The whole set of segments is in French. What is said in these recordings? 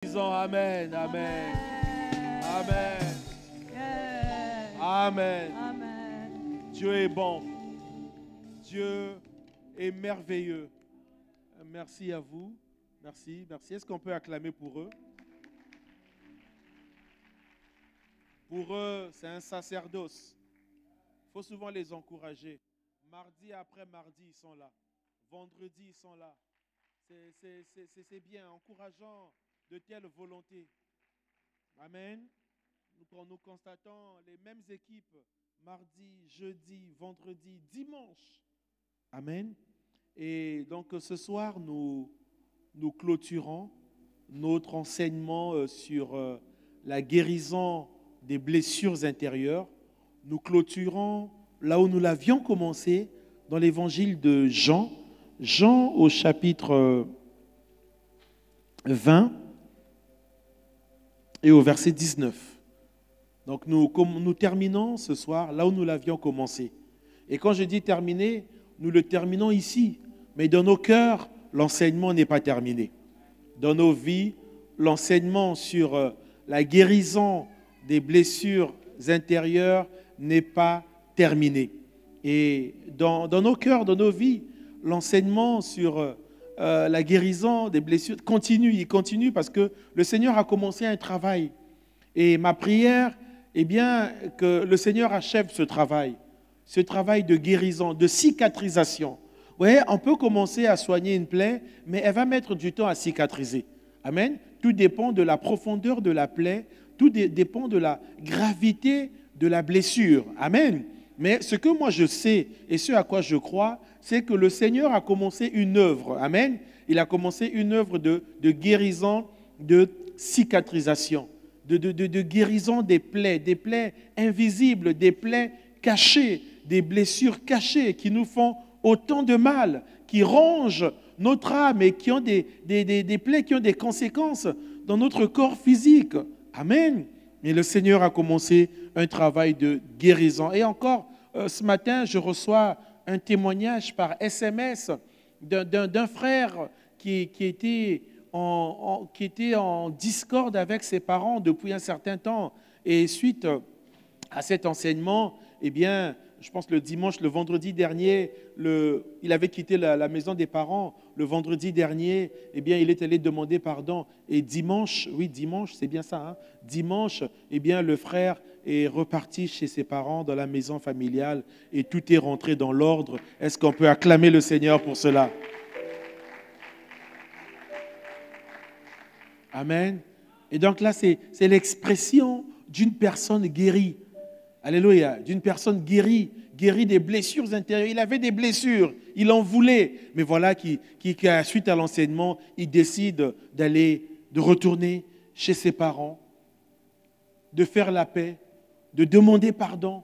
Disons Amen, Amen, Amen, Yes. Amen. Amen. Dieu est bon. Dieu est merveilleux. Merci à vous. Merci, merci. Est-ce qu'on peut acclamer pour eux? Pour eux, c'est un sacerdoce. Il faut souvent les encourager. Mardi après mardi, ils sont là. Vendredi, ils sont là. C'est bien, encourageant de telles volontés. Amen. Nous constatons les mêmes équipes mardi, jeudi, vendredi, dimanche. Amen. Et donc ce soir, nous clôturons notre enseignement sur la guérison des blessures intérieures. Nous clôturons là où nous l'avions commencé, dans l'évangile de Jean. Jean au chapitre 20 et au verset 19. Donc nous terminons ce soir là où nous l'avions commencé. Et quand je dis terminer, nous le terminons ici. Mais dans nos cœurs, l'enseignement n'est pas terminé. Dans nos vies, l'enseignement sur la guérison des blessures intérieures n'est pas terminé. Et dans nos cœurs, dans nos vies, l'enseignement sur la guérison des blessures continue. Il continue parce que le Seigneur a commencé un travail. Et ma prière est bien que le Seigneur achève ce travail de guérison, de cicatrisation. Vous voyez, on peut commencer à soigner une plaie, mais elle va mettre du temps à cicatriser. Amen. Tout dépend de la profondeur de la plaie, tout dépend de la gravité de la blessure. Amen. Mais ce que moi je sais et ce à quoi je crois, c'est que le Seigneur a commencé une œuvre. Amen. Il a commencé une œuvre de guérison, de cicatrisation, de guérison des plaies invisibles, des plaies cachées, des blessures cachées qui nous font autant de mal, qui rongent notre âme et qui ont des plaies qui ont des conséquences dans notre corps physique. Amen. Mais le Seigneur a commencé un travail de guérison. Et encore, ce matin, je reçois un témoignage par SMS d'un frère qui était en discorde avec ses parents depuis un certain temps. Et suite à cet enseignement, eh bien, je pense le vendredi dernier, il avait quitté la maison des parents. Le vendredi dernier, eh bien, il est allé demander pardon. Et dimanche, c'est bien ça, hein? Dimanche, eh bien, le frère est reparti chez ses parents dans la maison familiale et tout est rentré dans l'ordre. Est-ce qu'on peut acclamer le Seigneur pour cela? Amen. Et donc là, c'est l'expression d'une personne guérie. Alléluia. D'une personne guérie des blessures intérieures. Il avait des blessures, il en voulait. Mais voilà, suite à l'enseignement, il décide de retourner chez ses parents, de faire la paix, de demander pardon.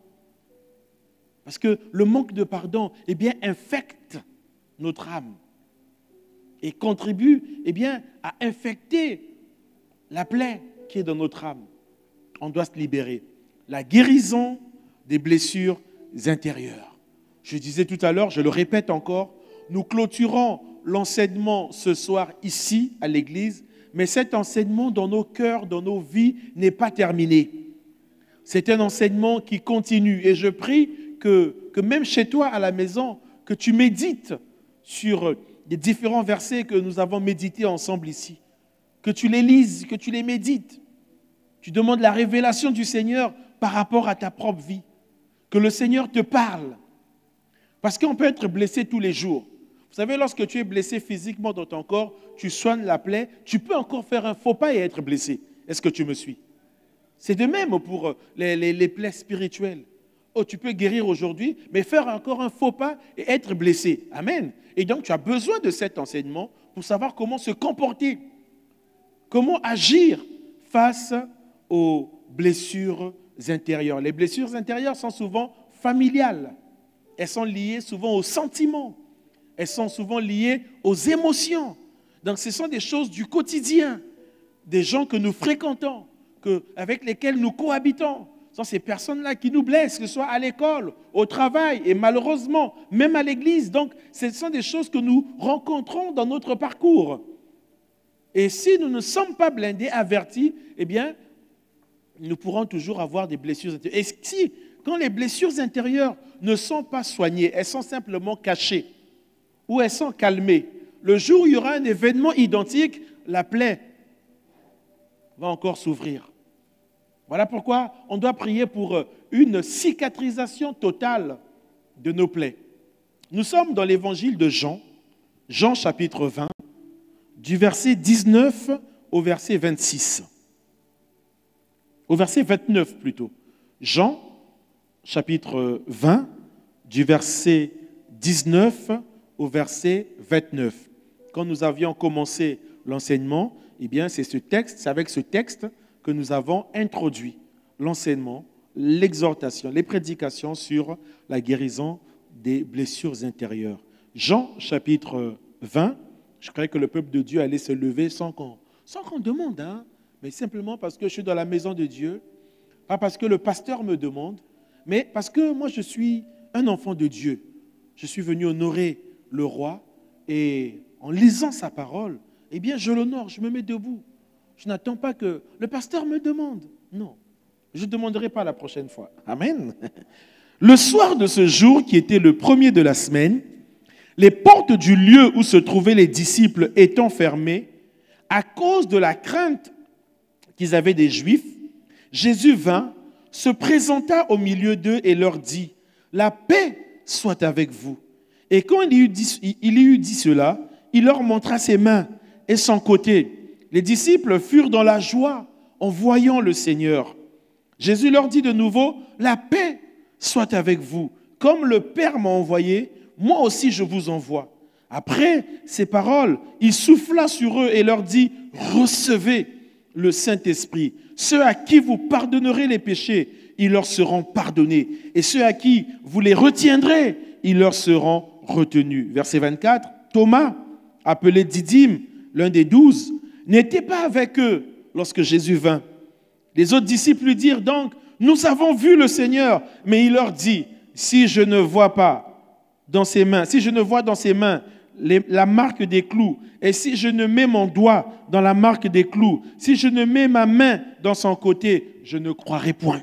Parce que le manque de pardon, eh bien, infecte notre âme et contribue, eh bien, à infecter la plaie qui est dans notre âme. On doit se libérer. La guérison des blessures intérieures. Je disais tout à l'heure, je le répète encore, nous clôturons l'enseignement ce soir ici à l'église, mais cet enseignement dans nos cœurs, dans nos vies n'est pas terminé. C'est un enseignement qui continue et je prie que même chez toi à la maison, que tu médites sur les différents versets que nous avons médités ensemble ici. Que tu les lises, que tu les médites. Tu demandes la révélation du Seigneur par rapport à ta propre vie. Que le Seigneur te parle. Parce qu'on peut être blessé tous les jours. Vous savez, lorsque tu es blessé physiquement dans ton corps, tu soignes la plaie, tu peux encore faire un faux pas et être blessé. Est-ce que tu me suis? C'est de même pour les plaies spirituelles. Oh, tu peux guérir aujourd'hui, mais faire encore un faux pas et être blessé. Amen. Et donc, tu as besoin de cet enseignement pour savoir comment se comporter, comment agir face aux blessures intérieures. Les blessures intérieures sont souvent familiales. Elles sont liées souvent aux sentiments. Elles sont souvent liées aux émotions. Donc, ce sont des choses du quotidien, des gens que nous fréquentons, avec lesquels nous cohabitons. Ce sont ces personnes-là qui nous blessent, que ce soit à l'école, au travail et malheureusement, même à l'église. Donc, ce sont des choses que nous rencontrons dans notre parcours. Et si nous ne sommes pas blindés, avertis, eh bien, nous pourrons toujours avoir des blessures intérieures. Et si, quand les blessures intérieures ne sont pas soignées, elles sont simplement cachées ou elles sont calmées, le jour où il y aura un événement identique, la plaie va encore s'ouvrir. Voilà pourquoi on doit prier pour une cicatrisation totale de nos plaies. Nous sommes dans l'évangile de Jean, Jean chapitre 20, du verset 19 au verset 26. Au verset 29 plutôt. Jean chapitre 20, du verset 19 au verset 29. Quand nous avions commencé l'enseignement, eh bien c'est avec ce texte que nous avons introduit l'enseignement, l'exhortation, les prédications sur la guérison des blessures intérieures. Jean chapitre 20, je croyais que le peuple de Dieu allait se lever sans qu'on demande, hein, mais simplement parce que je suis dans la maison de Dieu, pas parce que le pasteur me demande, mais parce que moi je suis un enfant de Dieu. Je suis venu honorer le roi et en lisant sa parole, eh bien je l'honore, je me mets debout. Je n'attends pas que le pasteur me demande. Non, je ne demanderai pas la prochaine fois. Amen. Le soir de ce jour, qui était le premier de la semaine, les portes du lieu où se trouvaient les disciples étant fermées, à cause de la crainte qu'ils avaient des Juifs, Jésus vint, se présenta au milieu d'eux et leur dit, « La paix soit avec vous. » Et quand il eut dit cela, il leur montra ses mains et son côté. Les disciples furent dans la joie en voyant le Seigneur. Jésus leur dit de nouveau, « La paix soit avec vous. Comme le Père m'a envoyé, moi aussi je vous envoie. » Après ces paroles, il souffla sur eux et leur dit, « Recevez le Saint-Esprit. Ceux à qui vous pardonnerez les péchés, ils leur seront pardonnés. Et ceux à qui vous les retiendrez, ils leur seront retenus. » Verset 24, Thomas, appelé Didyme, l'un des 12, n'était pas avec eux lorsque Jésus vint. Les autres disciples lui dirent donc, « Nous avons vu le Seigneur. » Mais il leur dit, « Si je ne vois dans ses mains la marque des clous, et si je ne mets mon doigt dans la marque des clous, si je ne mets ma main dans son côté, je ne croirai point. »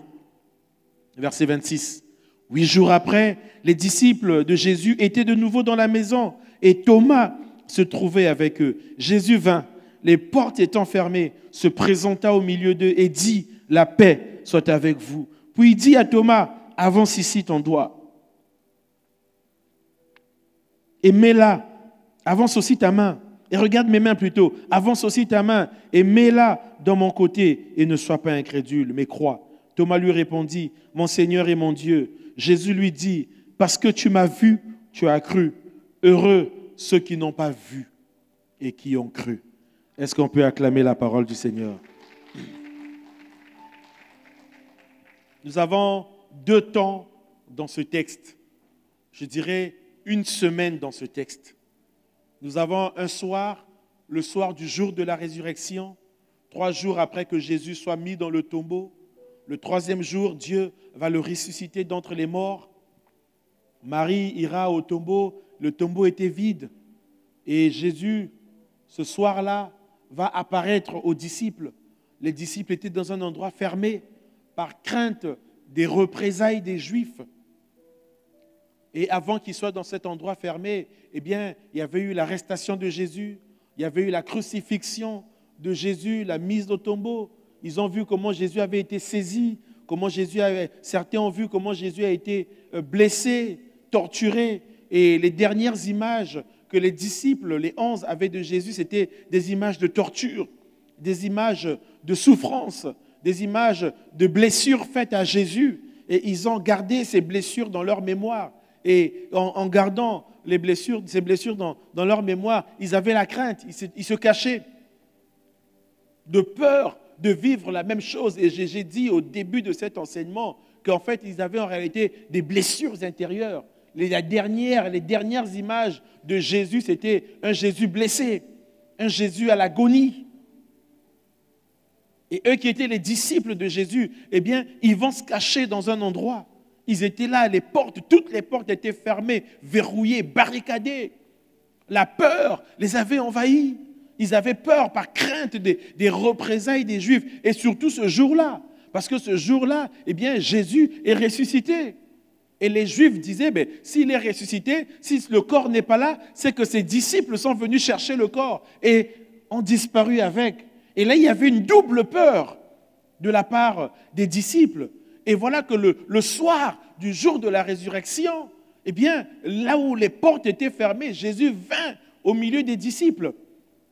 Verset 26. 8 jours après, les disciples de Jésus étaient de nouveau dans la maison et Thomas se trouvait avec eux. Jésus vint, les portes étant fermées, se présenta au milieu d'eux et dit, « La paix soit avec vous. » Puis il dit à Thomas, « Avance ici ton doigt et mets-la. Avance aussi ta main. Et regarde mes mains plutôt. Avance aussi ta main et mets-la dans mon côté et ne sois pas incrédule, mais crois. » Thomas lui répondit, « Mon Seigneur et mon Dieu. » Jésus lui dit, « Parce que tu m'as vu, tu as cru. Heureux ceux qui n'ont pas vu et qui ont cru. » Est-ce qu'on peut acclamer la parole du Seigneur? Nous avons 2 temps dans ce texte. Je dirais 1 semaine dans ce texte. Nous avons un soir, le soir du jour de la résurrection, 3 jours après que Jésus soit mis dans le tombeau. Le 3e jour, Dieu va le ressusciter d'entre les morts. Marie ira au tombeau, le tombeau était vide. Et Jésus, ce soir-là, va apparaître aux disciples. Les disciples étaient dans un endroit fermé par crainte des représailles des Juifs. Et avant qu'ils soient dans cet endroit fermé, eh bien, il y avait eu l'arrestation de Jésus, il y avait eu la crucifixion de Jésus, la mise au tombeau. Ils ont vu comment Jésus avait été saisi, certains ont vu comment Jésus a été blessé, torturé. Et les dernières images que les disciples, les 11, avaient de Jésus, c'était des images de torture, des images de souffrance, des images de blessures faites à Jésus. Et ils ont gardé ces blessures dans leur mémoire. Et en gardant ces blessures dans leur mémoire, ils avaient la crainte, ils se cachaient de peur de vivre la même chose. Et j'ai dit au début de cet enseignement qu'en fait, ils avaient en réalité des blessures intérieures. Les dernières images de Jésus, c'était un Jésus blessé, un Jésus à l'agonie. Et eux qui étaient les disciples de Jésus, eh bien, ils vont se cacher dans un endroit. Ils étaient là, toutes les portes étaient fermées, verrouillées, barricadées. La peur les avait envahis. Ils avaient peur par crainte des représailles des Juifs. Et surtout ce jour-là. Parce que ce jour-là, eh bien, Jésus est ressuscité. Et les Juifs disaient, ben, s'il est ressuscité, si le corps n'est pas là, c'est que ses disciples sont venus chercher le corps et ont disparu avec. Et là, il y avait une double peur de la part des disciples. Et voilà que le soir du jour de la résurrection, eh bien, là où les portes étaient fermées, Jésus vint au milieu des disciples.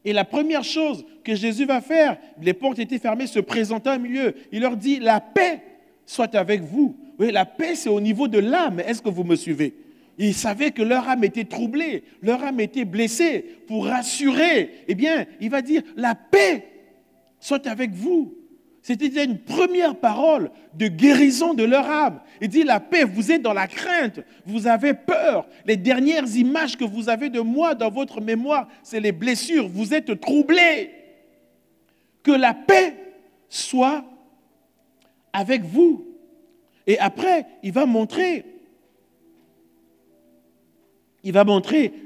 Et la première chose que Jésus va faire, les portes étaient fermées, se présenta au milieu. Il leur dit, la paix soit avec vous. Oui, la paix, c'est au niveau de l'âme. Est-ce que vous me suivez? Ils savaient que leur âme était troublée, leur âme était blessée. Pour rassurer, eh bien, il va dire, la paix soit avec vous. C'était une première parole de guérison de leur âme. Il dit, la paix, vous êtes dans la crainte, vous avez peur. Les dernières images que vous avez de moi dans votre mémoire, c'est les blessures, vous êtes troublés. Que la paix soit avec vous. Et après, il va montrer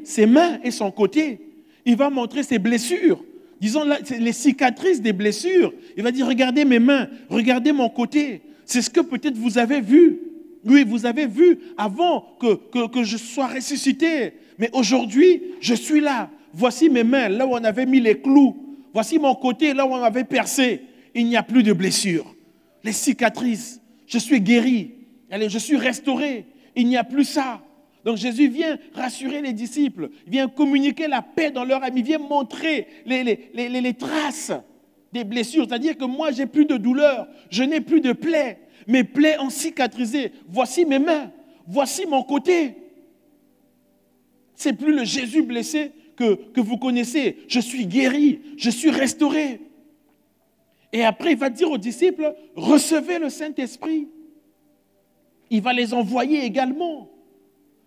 ses mains et son côté. Il va montrer ses blessures. Disons les cicatrices des blessures. Il va dire, regardez mes mains, regardez mon côté. C'est ce que peut-être vous avez vu. Oui, vous avez vu avant que je sois ressuscité. Mais aujourd'hui, je suis là. Voici mes mains, là où on avait mis les clous. Voici mon côté, là où on avait percé. Il n'y a plus de blessures. Les cicatrices, je suis guéri. Allez, je suis restauré. Il n'y a plus ça. Donc Jésus vient rassurer les disciples, il vient communiquer la paix dans leur âme, il vient montrer les traces des blessures. C'est-à-dire que moi, j'ai plus de douleur, je n'ai plus de plaies. Mes plaies ont cicatrisé. Voici mes mains, voici mon côté. C'est plus le Jésus blessé que vous connaissez. Je suis guéri, je suis restauré. Et après, il va dire aux disciples, recevez le Saint-Esprit. Il va les envoyer également.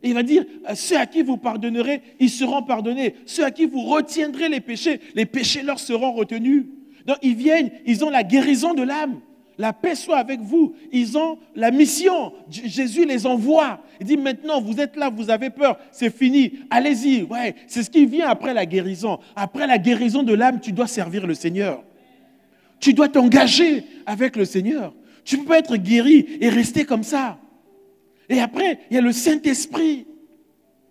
Et il va dire, ceux à qui vous pardonnerez, ils seront pardonnés. Ceux à qui vous retiendrez les péchés leur seront retenus. Donc ils viennent, ils ont la guérison de l'âme. La paix soit avec vous. Ils ont la mission. Jésus les envoie. Il dit, maintenant, vous êtes là, vous avez peur, c'est fini. Allez-y. Ouais, c'est ce qui vient après la guérison. Après la guérison de l'âme, tu dois servir le Seigneur. Tu dois t'engager avec le Seigneur. Tu ne peux pas être guéri et rester comme ça. Et après, il y a le Saint-Esprit.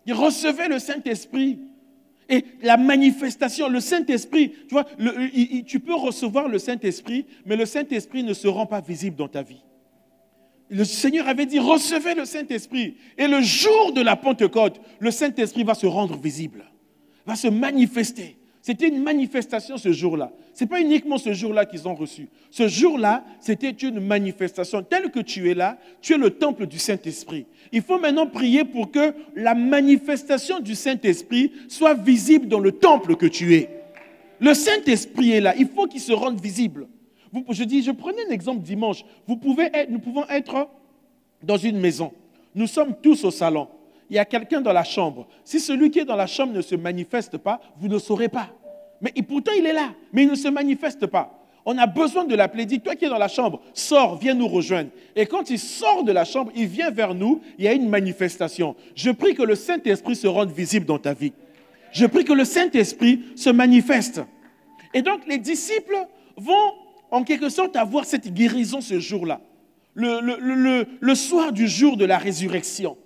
Il recevait le Saint-Esprit. Et la manifestation, le Saint-Esprit, tu vois, tu peux recevoir le Saint-Esprit, mais le Saint-Esprit ne se rend pas visible dans ta vie. Le Seigneur avait dit, recevez le Saint-Esprit. Et le jour de la Pentecôte, le Saint-Esprit va se rendre visible, va se manifester. C'était une manifestation ce jour-là. Ce n'est pas uniquement ce jour-là qu'ils ont reçu. Ce jour-là, c'était une manifestation. Tel que tu es là, tu es le temple du Saint-Esprit. Il faut maintenant prier pour que la manifestation du Saint-Esprit soit visible dans le temple que tu es. Le Saint-Esprit est là. Il faut qu'il se rende visible. Je prenais un exemple dimanche. Nous pouvons être dans une maison. Nous sommes tous au salon. Il y a quelqu'un dans la chambre. Si celui qui est dans la chambre ne se manifeste pas, vous ne saurez pas. Mais pourtant, il est là, mais il ne se manifeste pas. On a besoin de l'appeler. Dis, toi qui es dans la chambre, sors, viens nous rejoindre. Et quand il sort de la chambre, il vient vers nous, il y a une manifestation. Je prie que le Saint-Esprit se rende visible dans ta vie. Je prie que le Saint-Esprit se manifeste. Et donc, les disciples vont, en quelque sorte, avoir cette guérison ce jour-là. Le soir du jour de la résurrection.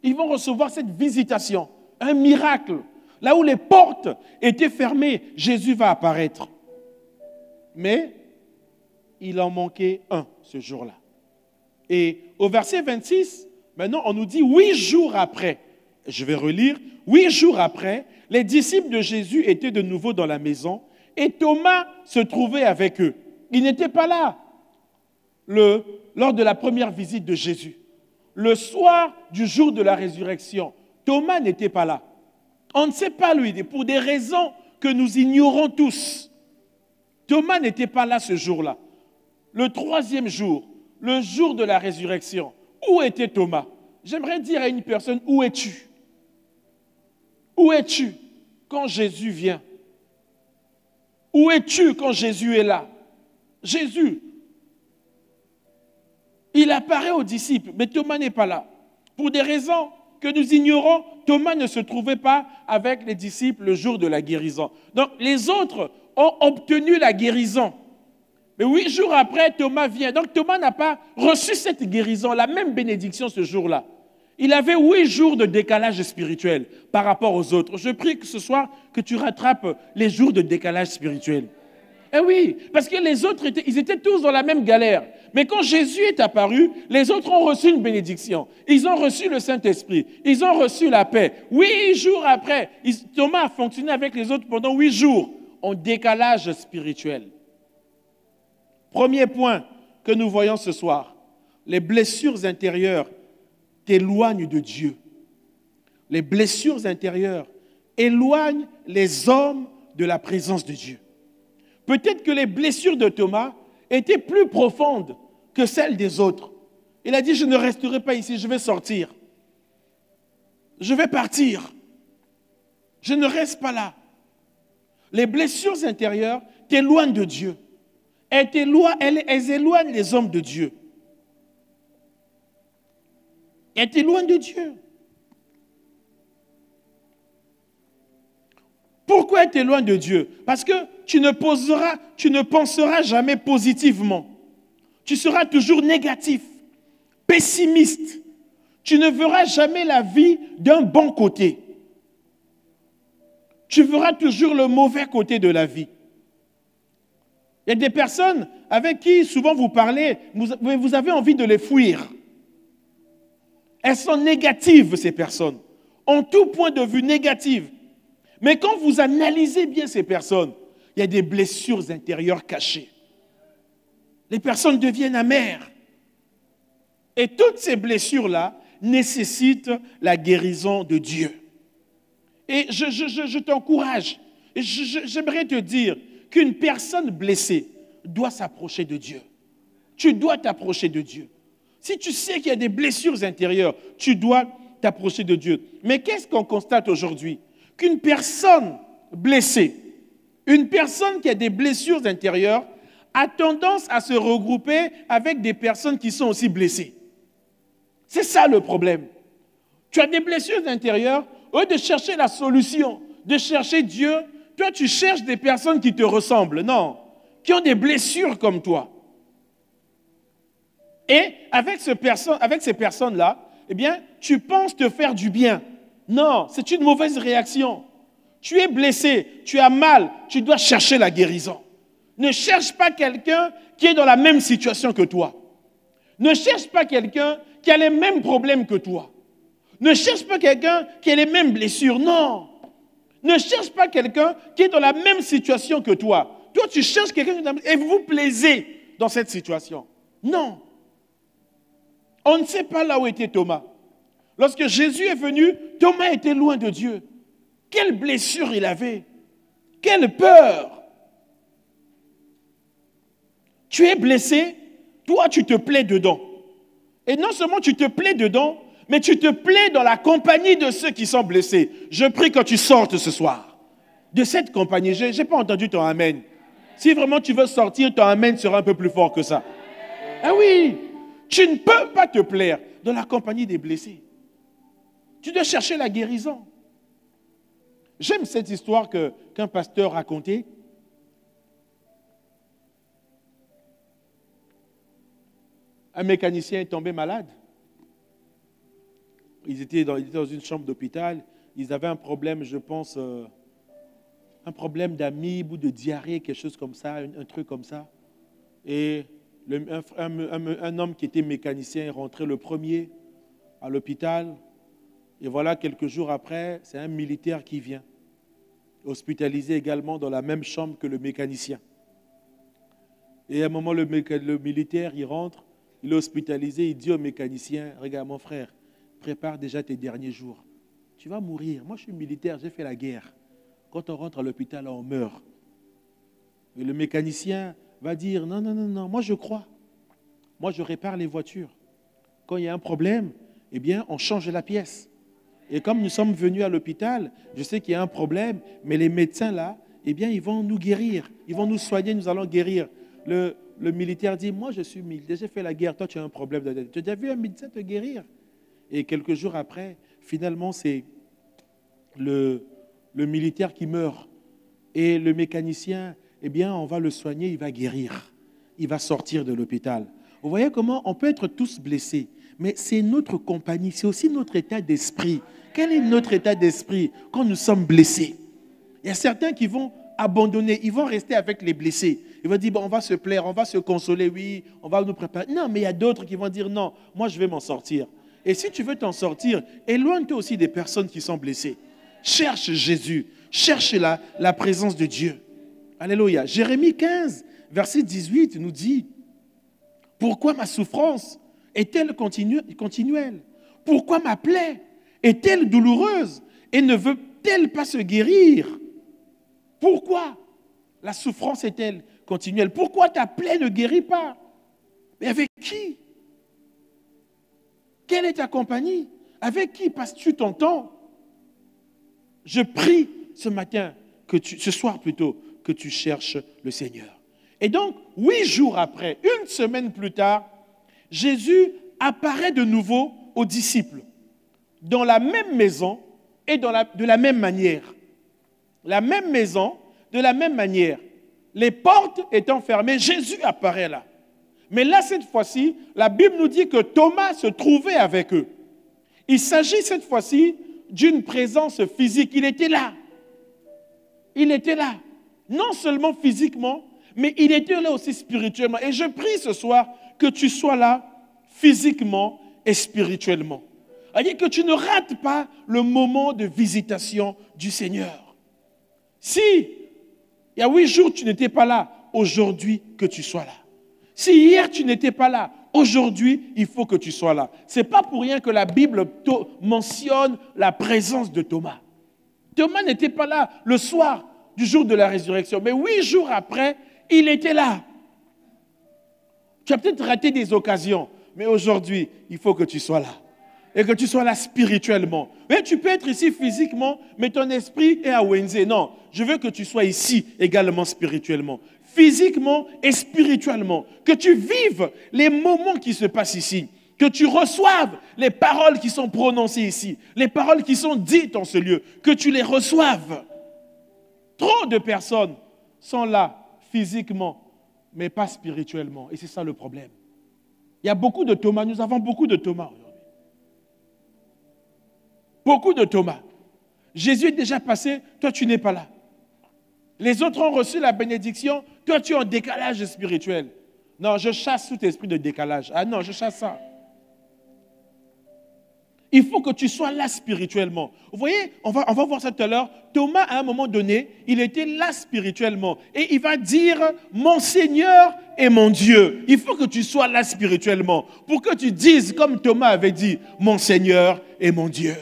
Ils vont recevoir cette visitation, un miracle. Là où les portes étaient fermées, Jésus va apparaître. Mais il en manquait un ce jour-là. Et au verset 26, maintenant on nous dit 8 jours après, je vais relire, 8 jours après, les disciples de Jésus étaient de nouveau dans la maison et Thomas se trouvait avec eux. Il n'était pas là lors de la première visite de Jésus. Le soir du jour de la résurrection, Thomas n'était pas là. On ne sait pas lui, pour des raisons que nous ignorons tous. Thomas n'était pas là ce jour-là. Le 3e jour, le jour de la résurrection, où était Thomas? J'aimerais dire à une personne, où es-tu? Où es-tu quand Jésus vient? Où es-tu quand Jésus est là? Jésus, il apparaît aux disciples, mais Thomas n'est pas là. Pour des raisons que nous ignorons, Thomas ne se trouvait pas avec les disciples le jour de la guérison. Donc les autres ont obtenu la guérison. Mais 8 jours après, Thomas vient. Donc Thomas n'a pas reçu cette guérison, la même bénédiction ce jour-là. Il avait 8 jours de décalage spirituel par rapport aux autres. Je prie que ce soir, que tu rattrapes les jours de décalage spirituel. Eh oui, parce que les autres, ils étaient tous dans la même galère. Mais quand Jésus est apparu, les autres ont reçu une bénédiction. Ils ont reçu le Saint-Esprit. Ils ont reçu la paix. 8 jours après, Thomas a fonctionné avec les autres pendant 8 jours en décalage spirituel. Premier point que nous voyons ce soir, les blessures intérieures t'éloignent de Dieu. Les blessures intérieures éloignent les hommes de la présence de Dieu. Peut-être que les blessures de Thomas étaient plus profondes que celles des autres. Il a dit, je ne resterai pas ici, je vais sortir. Je vais partir. Je ne reste pas là. Les blessures intérieures t'éloignent de Dieu. Elles éloignent les hommes de Dieu. Elles t'éloignent de Dieu. Pourquoi elles t'éloignent de Dieu? Parce que tu ne penseras jamais positivement. Tu seras toujours négatif, pessimiste. Tu ne verras jamais la vie d'un bon côté. Tu verras toujours le mauvais côté de la vie. Il y a des personnes avec qui souvent vous parlez, vous avez envie de les fuir. Elles sont négatives, ces personnes, en tout point de vue négative. Mais quand vous analysez bien ces personnes, il y a des blessures intérieures cachées. Les personnes deviennent amères. Et toutes ces blessures-là nécessitent la guérison de Dieu. Et je t'encourage, j'aimerais te dire qu'une personne blessée doit s'approcher de Dieu. Tu dois t'approcher de Dieu. Si tu sais qu'il y a des blessures intérieures, tu dois t'approcher de Dieu. Mais qu'est-ce qu'on constate aujourd'hui? Qu'une personne blessée, une personne qui a des blessures intérieures, a tendance à se regrouper avec des personnes qui sont aussi blessées. C'est ça le problème. Tu as des blessures intérieures, au lieu de chercher la solution, de chercher Dieu, toi tu cherches des personnes qui te ressemblent, non, qui ont des blessures comme toi. Et avec ces personnes-là, eh bien, tu penses te faire du bien. Non, c'est une mauvaise réaction. Tu es blessé, tu as mal, tu dois chercher la guérison. Ne cherche pas quelqu'un qui est dans la même situation que toi. Ne cherche pas quelqu'un qui a les mêmes problèmes que toi. Ne cherche pas quelqu'un qui a les mêmes blessures. Non. Ne cherche pas quelqu'un qui est dans la même situation que toi. Toi, tu cherches quelqu'un et vous vous plaisez dans cette situation. Non. On ne sait pas là où était Thomas. Lorsque Jésus est venu, Thomas était loin de Dieu. Quelle blessure il avait. Quelle peur. Tu es blessé, toi tu te plais dedans. Et non seulement tu te plais dedans, mais tu te plais dans la compagnie de ceux qui sont blessés. Je prie que tu sortes ce soir de cette compagnie. Je n'ai pas entendu ton amen. Si vraiment tu veux sortir, ton amen sera un peu plus fort que ça. Ah oui, tu ne peux pas te plaire dans la compagnie des blessés. Tu dois chercher la guérison. J'aime cette histoire qu'un pasteur racontait. Un mécanicien est tombé malade. Ils étaient dans une chambre d'hôpital. Ils avaient un problème, je pense, un problème d'amibe ou de diarrhée, quelque chose comme ça, un truc comme ça. Et un homme qui était mécanicien est rentré le premier à l'hôpital. Et voilà, quelques jours après, c'est un militaire qui vient, hospitalisé également dans la même chambre que le mécanicien. Et à un moment, le militaire, il rentre, il est hospitalisé, il dit au mécanicien, regarde mon frère, prépare déjà tes derniers jours. Tu vas mourir. Moi, je suis militaire, j'ai fait la guerre. Quand on rentre à l'hôpital, on meurt. Et le mécanicien va dire, non, moi je crois. Moi, je répare les voitures. Quand il y a un problème, eh bien, on change la pièce. Et comme nous sommes venus à l'hôpital, je sais qu'il y a un problème, mais les médecins là, eh bien, ils vont nous guérir. Ils vont nous soigner, nous allons guérir. Le militaire dit, moi je suis militaire, j'ai fait la guerre, toi tu as un problème. Tu as déjà vu un médecin te guérir? Et quelques jours après, finalement, c'est le militaire qui meurt. Et le mécanicien, eh bien, on va le soigner, il va guérir. Il va sortir de l'hôpital. Vous voyez comment on peut être tous blessés, mais c'est notre compagnie, c'est aussi notre état d'esprit. Quel est notre état d'esprit quand nous sommes blessés? Il y a certains qui vont abandonner, ils vont rester avec les blessés. Ils vont dire, bon, on va se plaire, on va se consoler, oui, on va nous préparer. Non, mais il y a d'autres qui vont dire, non, moi je vais m'en sortir. Et si tu veux t'en sortir, éloigne-toi aussi des personnes qui sont blessées. Cherche Jésus, cherche la présence de Dieu. Alléluia. Jérémie 15, verset 18 nous dit, pourquoi ma souffrance est-elle continuelle? Pourquoi ma plaie est-elle douloureuse et ne veut-elle pas se guérir? Pourquoi la souffrance est-elle continuelle? Pourquoi ta plaie ne guérit pas? Mais avec qui? Quelle est ta compagnie? Avec qui passes-tu ton temps? Je prie ce matin, ce soir plutôt, que tu cherches le Seigneur. Et donc, 8 jours après, une semaine plus tard, Jésus apparaît de nouveau aux disciples, dans la même maison et de la même manière. La même maison, de la même manière. Les portes étant fermées, Jésus apparaît là. Mais là, cette fois-ci, la Bible nous dit que Thomas se trouvait avec eux. Il s'agit cette fois-ci d'une présence physique. Il était là. Il était là. Non seulement physiquement, mais il était là aussi spirituellement. Et je prie ce soir que tu sois là physiquement et spirituellement. C'est-à-dire que tu ne rates pas le moment de visitation du Seigneur. Si il y a 8 jours tu n'étais pas là, aujourd'hui que tu sois là. Si hier tu n'étais pas là, aujourd'hui il faut que tu sois là. Ce n'est pas pour rien que la Bible mentionne la présence de Thomas. Thomas n'était pas là le soir du jour de la résurrection, mais 8 jours après, il était là. Tu as peut-être raté des occasions, mais aujourd'hui, il faut que tu sois là. Et que tu sois là spirituellement. Mais tu peux être ici physiquement, mais ton esprit est à Wednesday. Non, je veux que tu sois ici également spirituellement. Physiquement et spirituellement. Que tu vives les moments qui se passent ici. Que tu reçoives les paroles qui sont prononcées ici. Les paroles qui sont dites en ce lieu. Que tu les reçoives. Trop de personnes sont là physiquement, mais pas spirituellement. Et c'est ça le problème. Il y a beaucoup de Thomas. Nous avons beaucoup de Thomas aujourd'hui. Beaucoup de Thomas. Jésus est déjà passé, toi tu n'es pas là. Les autres ont reçu la bénédiction, toi tu es en décalage spirituel. Non, je chasse tout esprit de décalage. Ah non, je chasse ça. Il faut que tu sois là spirituellement. Vous voyez, on va voir ça tout à l'heure. Thomas, à un moment donné, il était là spirituellement. Et il va dire, mon Seigneur et mon Dieu. Il faut que tu sois là spirituellement. Pour que tu dises, comme Thomas avait dit, mon Seigneur et mon Dieu.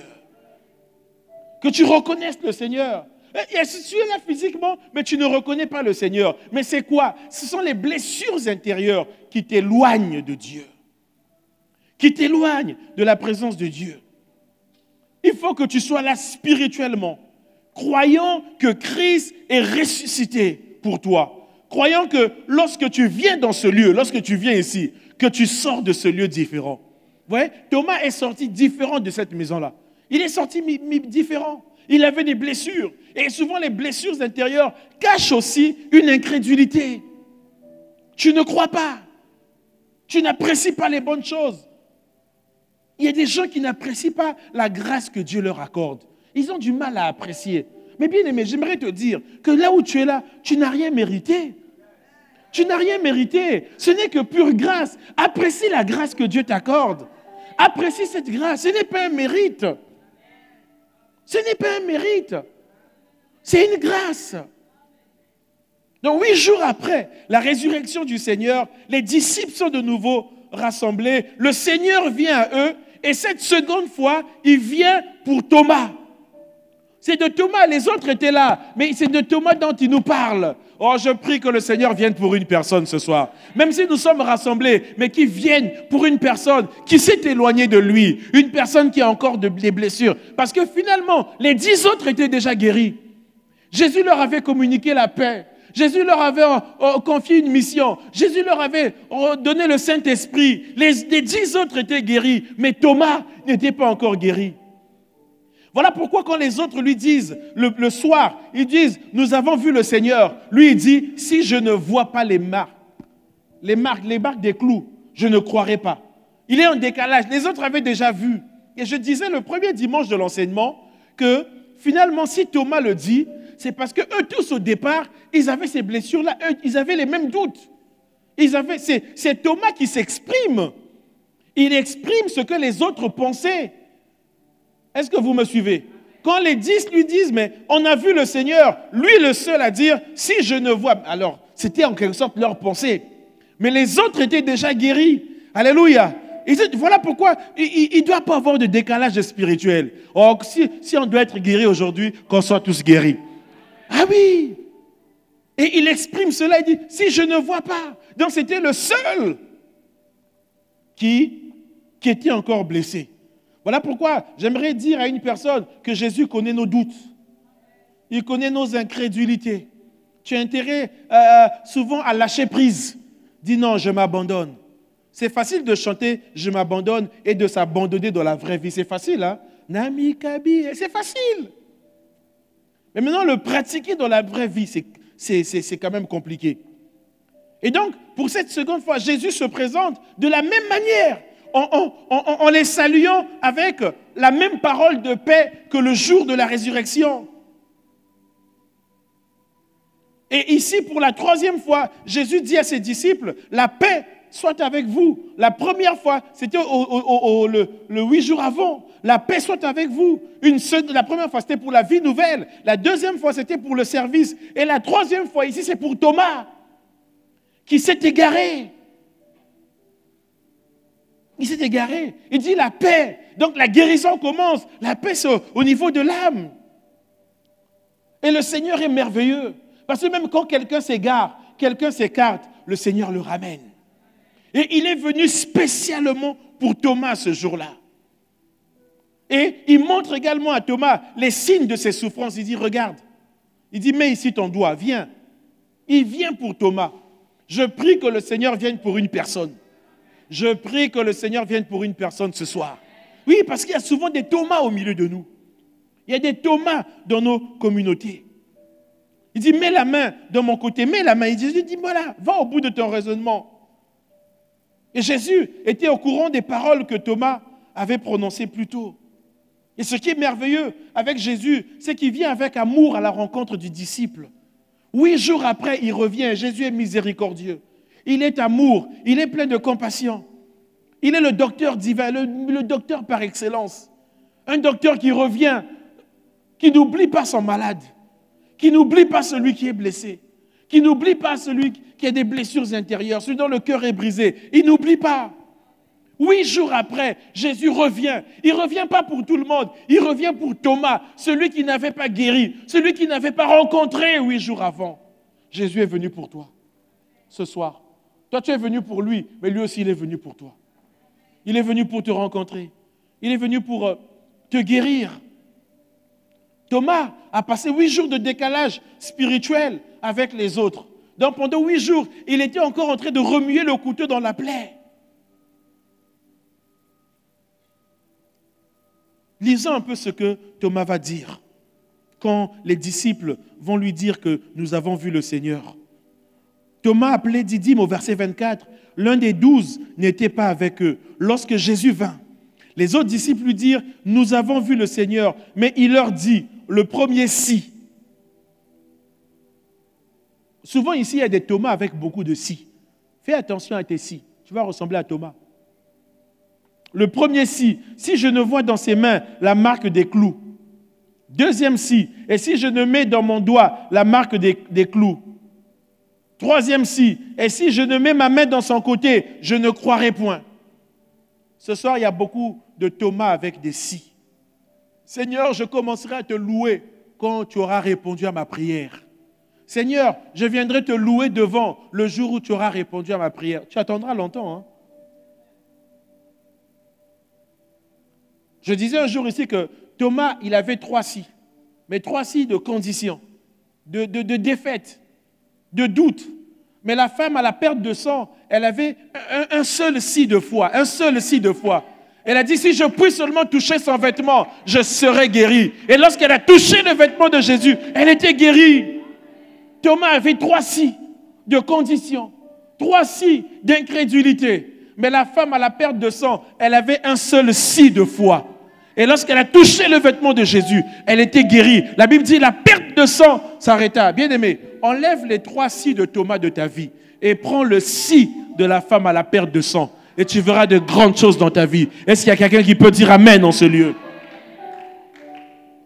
Que tu reconnaisses le Seigneur. Et si tu es là physiquement, mais tu ne reconnais pas le Seigneur. Mais c'est quoi? Ce sont les blessures intérieures qui t'éloignent de Dieu. Qui t'éloignent de la présence de Dieu. Il faut que tu sois là spirituellement, croyant que Christ est ressuscité pour toi. Croyant que lorsque tu viens dans ce lieu, lorsque tu viens ici, que tu sors de ce lieu différent. Vous voyez, Thomas est sorti différent de cette maison-là. Il est sorti différent. Il avait des blessures. Et souvent, les blessures intérieures cachent aussi une incrédulité. Tu ne crois pas. Tu n'apprécies pas les bonnes choses. Il y a des gens qui n'apprécient pas la grâce que Dieu leur accorde. Ils ont du mal à apprécier. Mais bien aimé, j'aimerais te dire que là où tu es là, tu n'as rien mérité. Tu n'as rien mérité. Ce n'est que pure grâce. Apprécie la grâce que Dieu t'accorde. Apprécie cette grâce. Ce n'est pas un mérite. Ce n'est pas un mérite. C'est une grâce. Donc 8 jours après la résurrection du Seigneur, les disciples sont de nouveau rassemblés. Le Seigneur vient à eux et cette seconde fois, il vient pour Thomas. C'est de Thomas, les autres étaient là, mais c'est de Thomas dont il nous parle. Oh, je prie que le Seigneur vienne pour une personne ce soir. Même si nous sommes rassemblés, mais qu'il vienne pour une personne qui s'est éloignée de lui. Une personne qui a encore des blessures. Parce que finalement, les 10 autres étaient déjà guéris. Jésus leur avait communiqué la paix. Jésus leur avait confié une mission. Jésus leur avait donné le Saint-Esprit. Les 10 autres étaient guéris, mais Thomas n'était pas encore guéri. Voilà pourquoi quand les autres lui disent, le soir, ils disent, nous avons vu le Seigneur. Lui, il dit, si je ne vois pas les marques des clous, je ne croirai pas. Il est en décalage. Les autres avaient déjà vu. Et je disais le premier dimanche de l'enseignement que finalement, si Thomas le dit, c'est parce que eux tous au départ, ils avaient ces blessures-là, ils avaient les mêmes doutes. C'est Thomas qui s'exprime. Il exprime ce que les autres pensaient. Est-ce que vous me suivez? Quand les 10 lui disent, mais on a vu le Seigneur, lui le seul à dire, si je ne vois... Alors, c'était en quelque sorte leur pensée. Mais les autres étaient déjà guéris. Alléluia. Voilà pourquoi il ne doit pas avoir de décalage spirituel. Or, si on doit être guéri aujourd'hui, qu'on soit tous guéris. Ah oui. Et il exprime cela, il dit, si je ne vois pas. Donc c'était le seul qui était encore blessé. Voilà pourquoi j'aimerais dire à une personne que Jésus connaît nos doutes. Il connaît nos incrédulités. Tu as intérêt souvent à lâcher prise. Dis non, je m'abandonne. C'est facile de chanter « je m'abandonne » et de s'abandonner dans la vraie vie. C'est facile, hein? Nami Kabi, c'est facile. Mais maintenant, le pratiquer dans la vraie vie, c'est quand même compliqué. Et donc, pour cette seconde fois, Jésus se présente de la même manière, en les saluant avec la même parole de paix que le jour de la résurrection. Et ici, pour la troisième fois, Jésus dit à ses disciples, la paix soit avec vous. La première fois, c'était le 8 jours avant. La paix soit avec vous. La première fois, c'était pour la vie nouvelle. La deuxième fois, c'était pour le service. Et la troisième fois, ici, c'est pour Thomas, qui s'est égaré. Il s'est égaré. Il dit la paix. Donc la guérison commence. La paix, c'est au niveau de l'âme. Et le Seigneur est merveilleux. Parce que même quand quelqu'un s'égare, quelqu'un s'écarte, le Seigneur le ramène. Et il est venu spécialement pour Thomas ce jour-là. Et il montre également à Thomas les signes de ses souffrances. Il dit, regarde. Il dit, mets ici ton doigt, viens. Il vient pour Thomas. Je prie que le Seigneur vienne pour une personne. Je prie que le Seigneur vienne pour une personne ce soir. Oui, parce qu'il y a souvent des Thomas au milieu de nous. Il y a des Thomas dans nos communautés. Il dit, mets la main dans mon côté, mets la main. Il dit, voilà, va au bout de ton raisonnement. Et Jésus était au courant des paroles que Thomas avait prononcées plus tôt. Et ce qui est merveilleux avec Jésus, c'est qu'il vient avec amour à la rencontre du disciple. 8 jours après, il revient. Jésus est miséricordieux. Il est amour. Il est plein de compassion. Il est le docteur divin, le docteur par excellence. Un docteur qui revient, qui n'oublie pas son malade, qui n'oublie pas celui qui est blessé, qui n'oublie pas celui qui a des blessures intérieures, celui dont le cœur est brisé. Il n'oublie pas. 8 jours après, Jésus revient. Il ne revient pas pour tout le monde. Il revient pour Thomas, celui qui n'avait pas guéri, celui qui n'avait pas rencontré 8 jours avant. Jésus est venu pour toi ce soir. Toi, tu es venu pour lui, mais lui aussi, il est venu pour toi. Il est venu pour te rencontrer. Il est venu pour te guérir. Thomas a passé 8 jours de décalage spirituel avec les autres. Donc pendant 8 jours, il était encore en train de remuer le couteau dans la plaie. Lisons un peu ce que Thomas va dire quand les disciples vont lui dire que nous avons vu le Seigneur. Thomas, appelé Didyme au verset 24, l'un des 12 n'était pas avec eux lorsque Jésus vint. Les autres disciples lui dirent, nous avons vu le Seigneur, mais il leur dit, le premier si. Souvent ici, il y a des Thomas avec beaucoup de si. Fais attention à tes si, tu vas ressembler à Thomas. Le premier si je ne vois dans ses mains la marque des clous. Deuxième si, et si je ne mets dans mon doigt la marque des clous. Troisième si, et si je ne mets ma main dans son côté, je ne croirai point. Ce soir, il y a beaucoup de Thomas avec des si. Seigneur, je commencerai à te louer quand tu auras répondu à ma prière. Seigneur, je viendrai te louer devant le jour où tu auras répondu à ma prière. Tu attendras longtemps, hein? Je disais un jour ici que Thomas, il avait 3 si, mais 3 si de conditions, de défaite, de doute. Mais la femme à la perte de sang, elle avait un seul si de foi, un seul si de foi. Elle a dit, si je puis seulement toucher son vêtement, je serai guérie. Et lorsqu'elle a touché le vêtement de Jésus, elle était guérie. Thomas avait 3 si de conditions, 3 si d'incrédulité. Mais la femme à la perte de sang, elle avait un seul si de foi. Et lorsqu'elle a touché le vêtement de Jésus, elle était guérie. La Bible dit, la perte de sang s'arrêta. Bien-aimé, enlève les 3 si de Thomas de ta vie et prends le si de la femme à la perte de sang. Et tu verras de grandes choses dans ta vie. Est-ce qu'il y a quelqu'un qui peut dire amen en ce lieu?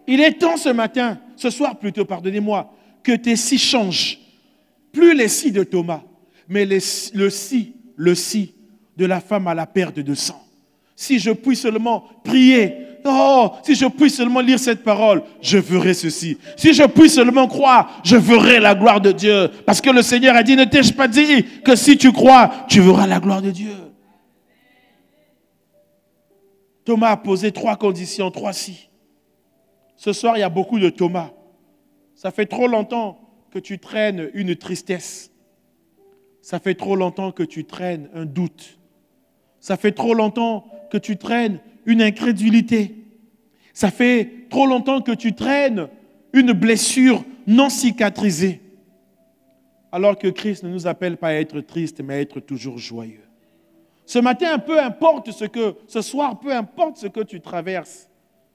Il est temps ce matin, ce soir plutôt, pardonnez-moi, que tes si changent. Plus les si de Thomas, mais le si de la femme à la perte de sang. Si je puis seulement prier, oh, si je puis seulement lire cette parole, je ferai ceci. Si je puis seulement croire, je verrai la gloire de Dieu. Parce que le Seigneur a dit, ne t'ai-je pas dit que si tu crois, tu verras la gloire de Dieu. Thomas a posé 3 conditions, 3 si. Ce soir, il y a beaucoup de Thomas. Ça fait trop longtemps que tu traînes une tristesse. Ça fait trop longtemps que tu traînes un doute. Ça fait trop longtemps que tu traînes une incrédulité. Ça fait trop longtemps que tu traînes une blessure non cicatrisée. Alors que Christ ne nous appelle pas à être tristes, mais à être toujours joyeux. Ce matin, peu importe ce soir, peu importe ce que tu traverses.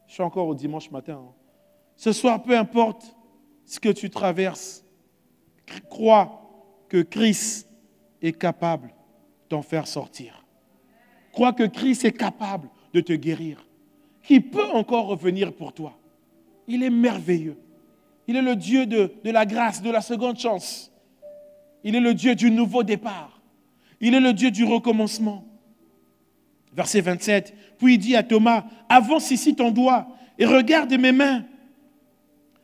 Je suis encore au dimanche matin. Ce soir, peu importe ce que tu traverses. Crois que Christ est capable d'en faire sortir. Crois que Christ est capable de te guérir. Qu'il peut encore revenir pour toi. Il est merveilleux. Il est le Dieu de la grâce, de la seconde chance. Il est le Dieu du nouveau départ. Il est le Dieu du recommencement. Verset 27. Puis il dit à Thomas, avance ici ton doigt et regarde mes mains.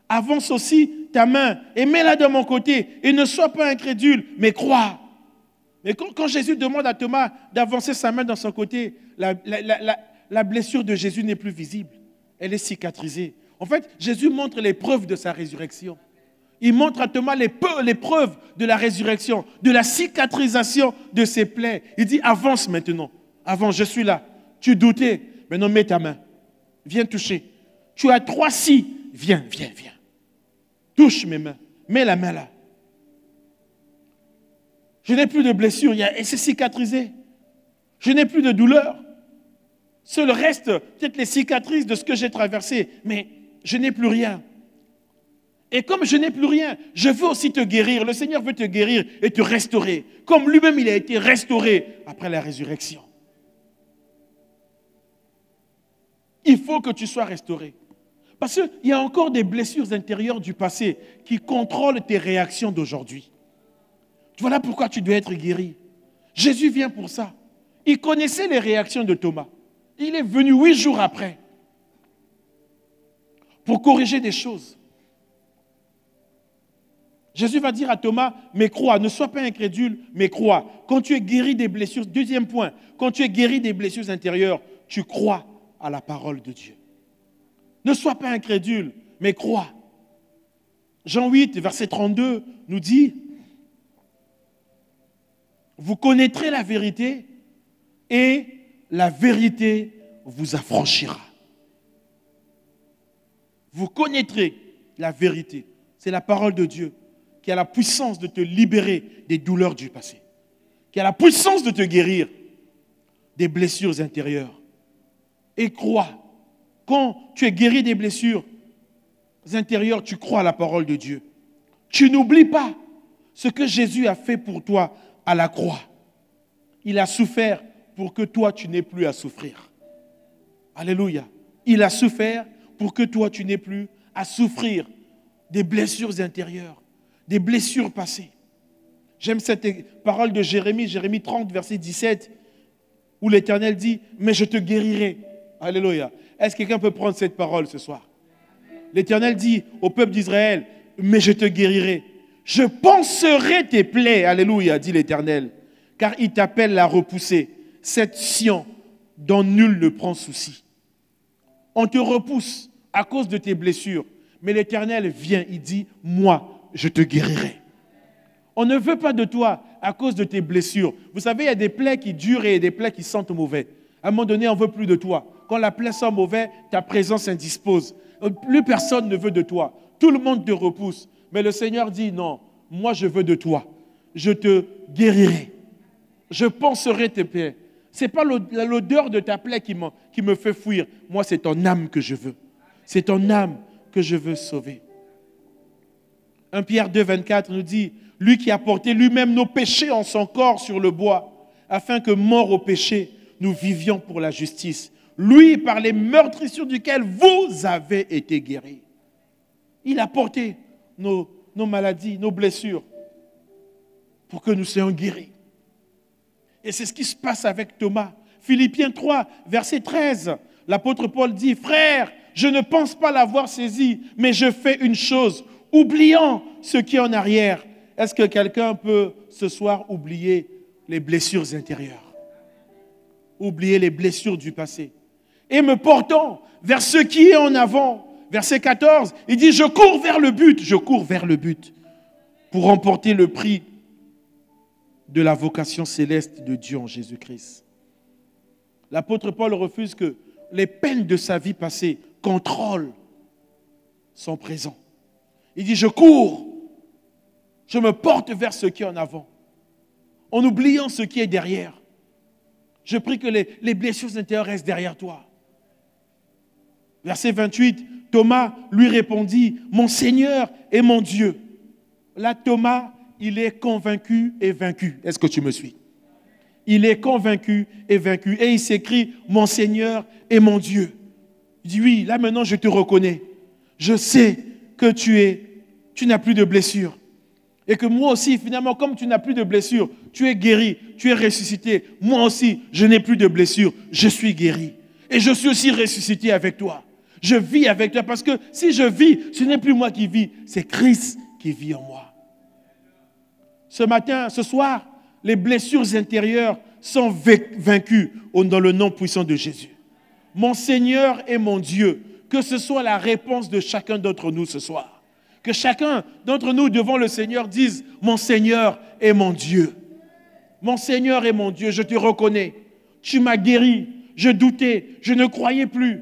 Avance aussi ta main et mets-la de mon côté et ne sois pas incrédule, mais crois. Mais quand Jésus demande à Thomas d'avancer sa main dans son côté, la blessure de Jésus n'est plus visible. Elle est cicatrisée. En fait, Jésus montre les preuves de sa résurrection. Il montre à Thomas les preuves de la résurrection, de la cicatrisation de ses plaies. Il dit, avance maintenant. Avance, je suis là. Tu doutais. Maintenant, mets ta main. Viens toucher. Tu as 3 si. Viens. Touche mes mains. Mets la main là. Je n'ai plus de blessure. Et c'est cicatrisé. Je n'ai plus de douleur. Seul reste peut-être les cicatrices de ce que j'ai traversé. Mais je n'ai plus rien. Et comme je n'ai plus rien, je veux aussi te guérir. Le Seigneur veut te guérir et te restaurer. Comme lui-même, il a été restauré après la résurrection. Il faut que tu sois restauré. Parce qu'il y a encore des blessures intérieures du passé qui contrôlent tes réactions d'aujourd'hui. Voilà pourquoi tu dois être guéri. Jésus vient pour ça. Il connaissait les réactions de Thomas. Il est venu 8 jours après pour corriger des choses. Jésus va dire à Thomas, mais crois, ne sois pas incrédule, mais crois. Quand tu es guéri des blessures, deuxième point, quand tu es guéri des blessures intérieures, tu crois à la parole de Dieu. Ne sois pas incrédule, mais crois. Jean 8, verset 32 nous dit, vous connaîtrez la vérité et la vérité vous affranchira. Vous connaîtrez la vérité. C'est la parole de Dieu qui a la puissance de te libérer des douleurs du passé, qui a la puissance de te guérir des blessures intérieures. Et crois, quand tu es guéri des blessures intérieures, tu crois à la parole de Dieu. Tu n'oublies pas ce que Jésus a fait pour toi à la croix. Il a souffert pour que toi, tu n'aies plus à souffrir. Alléluia. Il a souffert pour que toi, tu n'aies plus à souffrir des blessures intérieures, des blessures passées. J'aime cette parole de Jérémie 30, verset 17, où l'Éternel dit, mais je te guérirai. Alléluia. Est-ce que quelqu'un peut prendre cette parole ce soir? L'Éternel dit au peuple d'Israël, mais je te guérirai. Je panserai tes plaies, alléluia, dit l'Éternel, car il t'appelle à repousser cette Sion dont nul ne prend souci. On te repousse à cause de tes blessures, mais l'Éternel vient, il dit, moi, je te guérirai. On ne veut pas de toi à cause de tes blessures. Vous savez, il y a des plaies qui durent et des plaies qui sentent mauvais. À un moment donné, on ne veut plus de toi. Quand la plaie sent mauvais, ta présence indispose. Plus personne ne veut de toi. Tout le monde te repousse. Mais le Seigneur dit, non, moi je veux de toi. Je te guérirai. Je panserai tes plaies. Ce n'est pas l'odeur de ta plaie qui me fait fuir. Moi, c'est ton âme que je veux. C'est ton âme que je veux sauver. 1 Pierre 2, 24 nous dit, lui qui a porté lui-même nos péchés en son corps sur le bois, afin que, morts au péché, nous vivions pour la justice. Lui, par les meurtrissures duquel vous avez été guéris. Il a porté nos maladies, nos blessures, pour que nous soyons guéris. Et c'est ce qui se passe avec Thomas. Philippiens 3, verset 13, l'apôtre Paul dit, « Frères, je ne pense pas l'avoir saisi, mais je fais une chose, oubliant ce qui est en arrière. » Est-ce que quelqu'un peut ce soir oublier les blessures intérieures? Oublier les blessures du passé. Et me portant vers ce qui est en avant. Verset 14, il dit, je cours vers le but pour remporter le prix de la vocation céleste de Dieu en Jésus-Christ. L'apôtre Paul refuse que les peines de sa vie passée contrôlent son présent. Il dit, je cours, je me porte vers ce qui est en avant, en oubliant ce qui est derrière. Je prie que les blessures intérieures restent derrière toi. Verset 28, Thomas lui répondit, « Mon Seigneur et mon Dieu. » Là, Thomas, il est convaincu et vaincu. Est-ce que tu me suis? Il est convaincu et vaincu. Et il s'écrit, « Mon Seigneur et mon Dieu. » Il dit, oui, là maintenant je te reconnais. Je sais que tu n'as plus de blessures. Et que moi aussi, finalement, comme tu n'as plus de blessures, tu es guéri, tu es ressuscité. Moi aussi, je n'ai plus de blessures, je suis guéri. Et je suis aussi ressuscité avec toi. Je vis avec toi parce que si je vis, ce n'est plus moi qui vis, c'est Christ qui vit en moi. Ce soir, les blessures intérieures sont vaincues dans le nom puissant de Jésus. Mon Seigneur et mon Dieu, que ce soit la réponse de chacun d'entre nous ce soir. Que chacun d'entre nous devant le Seigneur dise, mon Seigneur et mon Dieu. Mon Seigneur et mon Dieu, je te reconnais. Tu m'as guéri, je doutais, je ne croyais plus.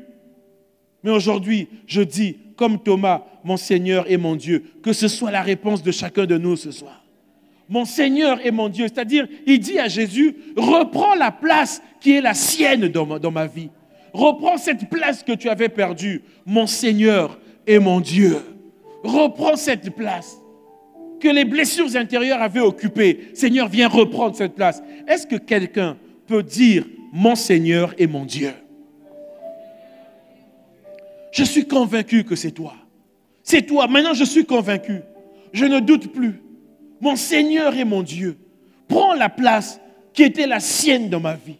Mais aujourd'hui, je dis, comme Thomas, mon Seigneur et mon Dieu, que ce soit la réponse de chacun de nous ce soir. Mon Seigneur et mon Dieu, c'est-à-dire, il dit à Jésus, reprends la place qui est la sienne dans ma vie. Reprends cette place que tu avais perdue, mon Seigneur et mon Dieu. Reprends cette place que les blessures intérieures avaient occupée. Seigneur, viens reprendre cette place. Est-ce que quelqu'un peut dire, mon Seigneur et mon Dieu? Je suis convaincu que c'est toi. C'est toi. Maintenant, je suis convaincu. Je ne doute plus. Mon Seigneur et mon Dieu, prends la place qui était la sienne dans ma vie.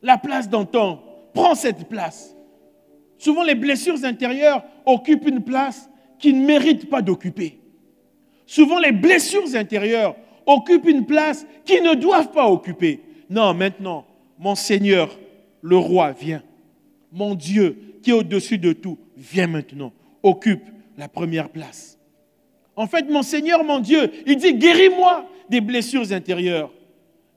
La place d'antan. Prends cette place. Souvent, les blessures intérieures occupent une place qu'ils ne méritent pas d'occuper. Souvent, les blessures intérieures occupent une place qu'ils ne doivent pas occuper. Non, maintenant, mon Seigneur, le roi, viens. Mon Dieu, qui est au-dessus de tout, viens maintenant. Occupe la première place. En fait, mon Seigneur, mon Dieu, il dit, guéris-moi des blessures intérieures.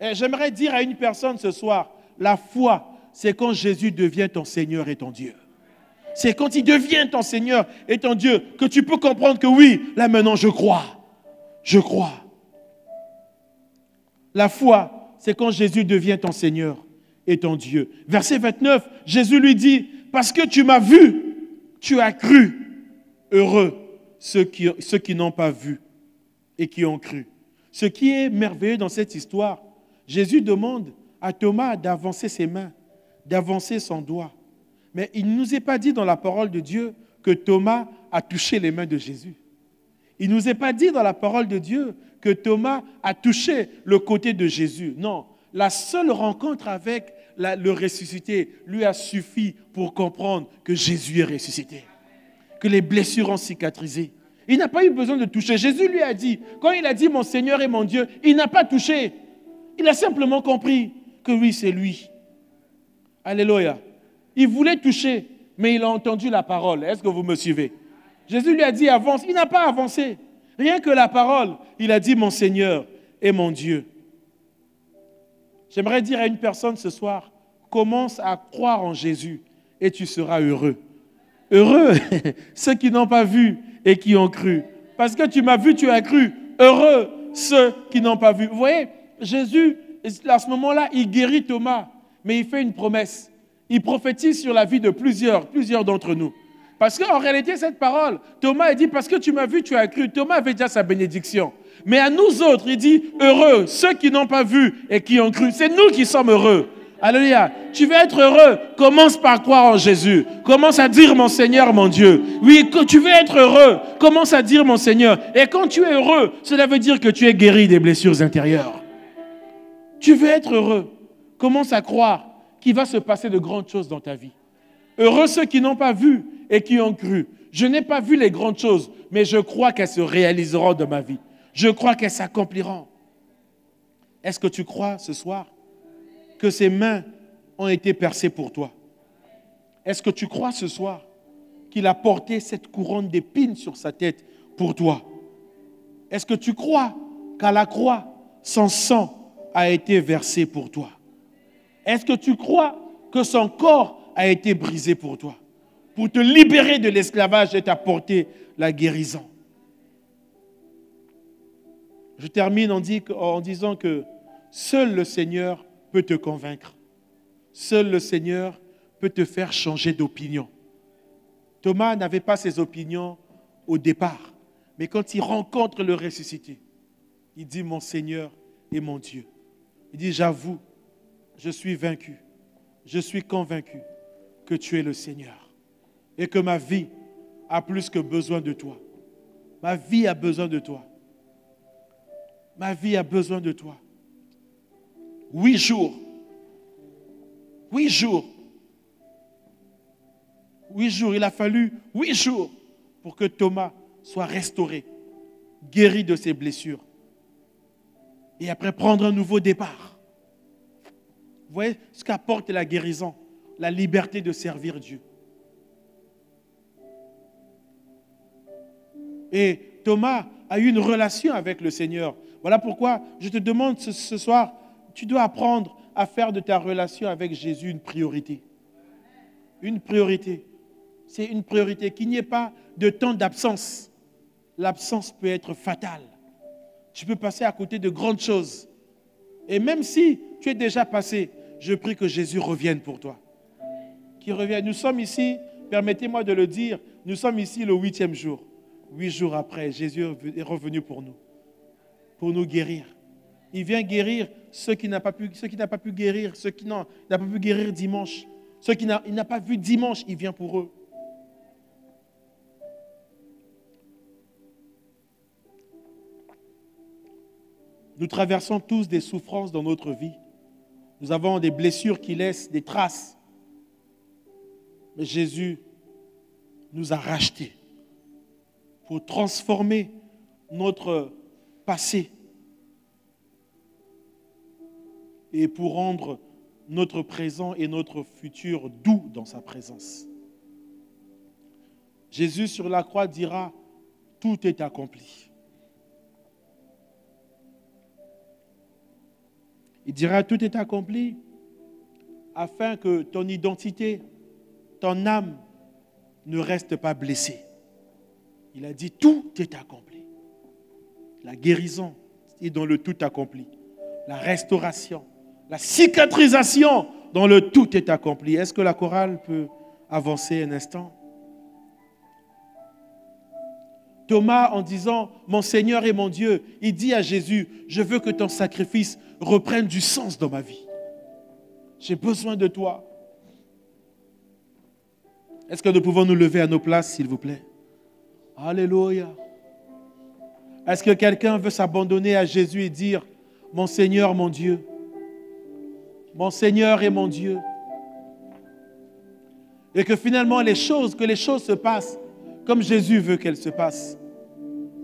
Et j'aimerais dire à une personne ce soir, la foi, c'est quand Jésus devient ton Seigneur et ton Dieu. C'est quand il devient ton Seigneur et ton Dieu que tu peux comprendre que oui, là maintenant je crois. Je crois. La foi, c'est quand Jésus devient ton Seigneur et ton Dieu. Verset 29, Jésus lui dit, parce que tu m'as vu, tu as cru. Heureux ceux qui n'ont pas vu et qui ont cru. Ce qui est merveilleux dans cette histoire, Jésus demande à Thomas d'avancer ses mains, d'avancer son doigt. Mais il ne nous est pas dit dans la parole de Dieu que Thomas a touché les mains de Jésus. Il ne nous est pas dit dans la parole de Dieu que Thomas a touché le côté de Jésus. Non, la seule rencontre avec le ressuscité lui a suffi pour comprendre que Jésus est ressuscité, que les blessures ont cicatrisé. Il n'a pas eu besoin de toucher. Jésus lui a dit, quand il a dit « mon Seigneur et mon Dieu », il n'a pas touché. Il a simplement compris que oui, c'est lui. Alléluia. Il voulait toucher, mais il a entendu la parole. Est-ce que vous me suivez? Jésus lui a dit avance. Il n'a pas avancé. Rien que la parole. Il a dit mon Seigneur et mon Dieu. J'aimerais dire à une personne ce soir, commence à croire en Jésus et tu seras heureux. Heureux ceux qui n'ont pas vu et qui ont cru. Parce que tu m'as vu, tu as cru. Heureux ceux qui n'ont pas vu. Vous voyez, Jésus, à ce moment-là, il guérit Thomas, mais il fait une promesse. Il prophétise sur la vie de plusieurs d'entre nous. Parce qu'en réalité, cette parole, Thomas, il dit, parce que tu m'as vu, tu as cru. Thomas avait déjà sa bénédiction. Mais à nous autres, il dit, heureux ceux qui n'ont pas vu et qui ont cru. C'est nous qui sommes heureux. Alléluia. Tu veux être heureux, commence par croire en Jésus. Commence à dire mon Seigneur, mon Dieu. Oui, quand tu veux être heureux, commence à dire mon Seigneur. Et quand tu es heureux, cela veut dire que tu es guéri des blessures intérieures. Tu veux être heureux, commence à croire qu'il va se passer de grandes choses dans ta vie. Heureux ceux qui n'ont pas vu et qui ont cru. Je n'ai pas vu les grandes choses, mais je crois qu'elles se réaliseront dans ma vie. Je crois qu'elles s'accompliront. Est-ce que tu crois ce soir que ses mains ont été percées pour toi? Est-ce que tu crois ce soir qu'il a porté cette couronne d'épines sur sa tête pour toi? Est-ce que tu crois qu'à la croix, son sang a été versé pour toi? Est-ce que tu crois que son corps a été brisé pour toi, pour te libérer de l'esclavage et t'apporter la guérison? Je termine en disant que seul le Seigneur peut te convaincre. Seul le Seigneur peut te faire changer d'opinion. Thomas n'avait pas ses opinions au départ, mais quand il rencontre le ressuscité, il dit mon Seigneur et mon Dieu. Il dit j'avoue, je suis vaincu, je suis convaincu que tu es le Seigneur et que ma vie a plus que besoin de toi. Ma vie a besoin de toi. Ma vie a besoin de toi. 8 jours. 8 jours. 8 jours. Il a fallu 8 jours pour que Thomas soit restauré, guéri de ses blessures. Et après prendre un nouveau départ. Vous voyez ce qu'apporte la guérison, la liberté de servir Dieu. Et Thomas a eu une relation avec le Seigneur. Voilà pourquoi je te demande ce soir, tu dois apprendre à faire de ta relation avec Jésus une priorité. Une priorité. C'est une priorité. Qu'il n'y ait pas de temps d'absence. L'absence peut être fatale. Tu peux passer à côté de grandes choses. Et même si tu es déjà passé, je prie que Jésus revienne pour toi. Qu'il revienne. Nous sommes ici, permettez-moi de le dire, nous sommes ici le 8e jour. 8 jours après, Jésus est revenu pour nous guérir. Il vient guérir ceux qui n'ont pas pu guérir, ceux qui n'ont pas pu guérir dimanche. Ceux qui n'ont pas vu dimanche, il vient pour eux. Nous traversons tous des souffrances dans notre vie. Nous avons des blessures qui laissent des traces. Mais Jésus nous a rachetés pour transformer notre passé et pour rendre notre présent et notre futur doux dans sa présence. Jésus sur la croix dira, tout est accompli. Il dira, tout est accompli afin que ton identité, ton âme ne reste pas blessée. Il a dit, tout est accompli. La guérison est dans le tout accompli. La restauration, la cicatrisation dans le tout est accompli. Est-ce que la chorale peut avancer un instant? Thomas, en disant « Mon Seigneur et mon Dieu », il dit à Jésus « Je veux que ton sacrifice reprenne du sens dans ma vie. J'ai besoin de toi. » Est-ce que nous pouvons nous lever à nos places, s'il vous plaît? Alléluia. Est-ce que quelqu'un veut s'abandonner à Jésus et dire « Mon Seigneur, mon Dieu, mon Seigneur et mon Dieu » et que finalement les choses se passent comme Jésus veut qu'elles se passent.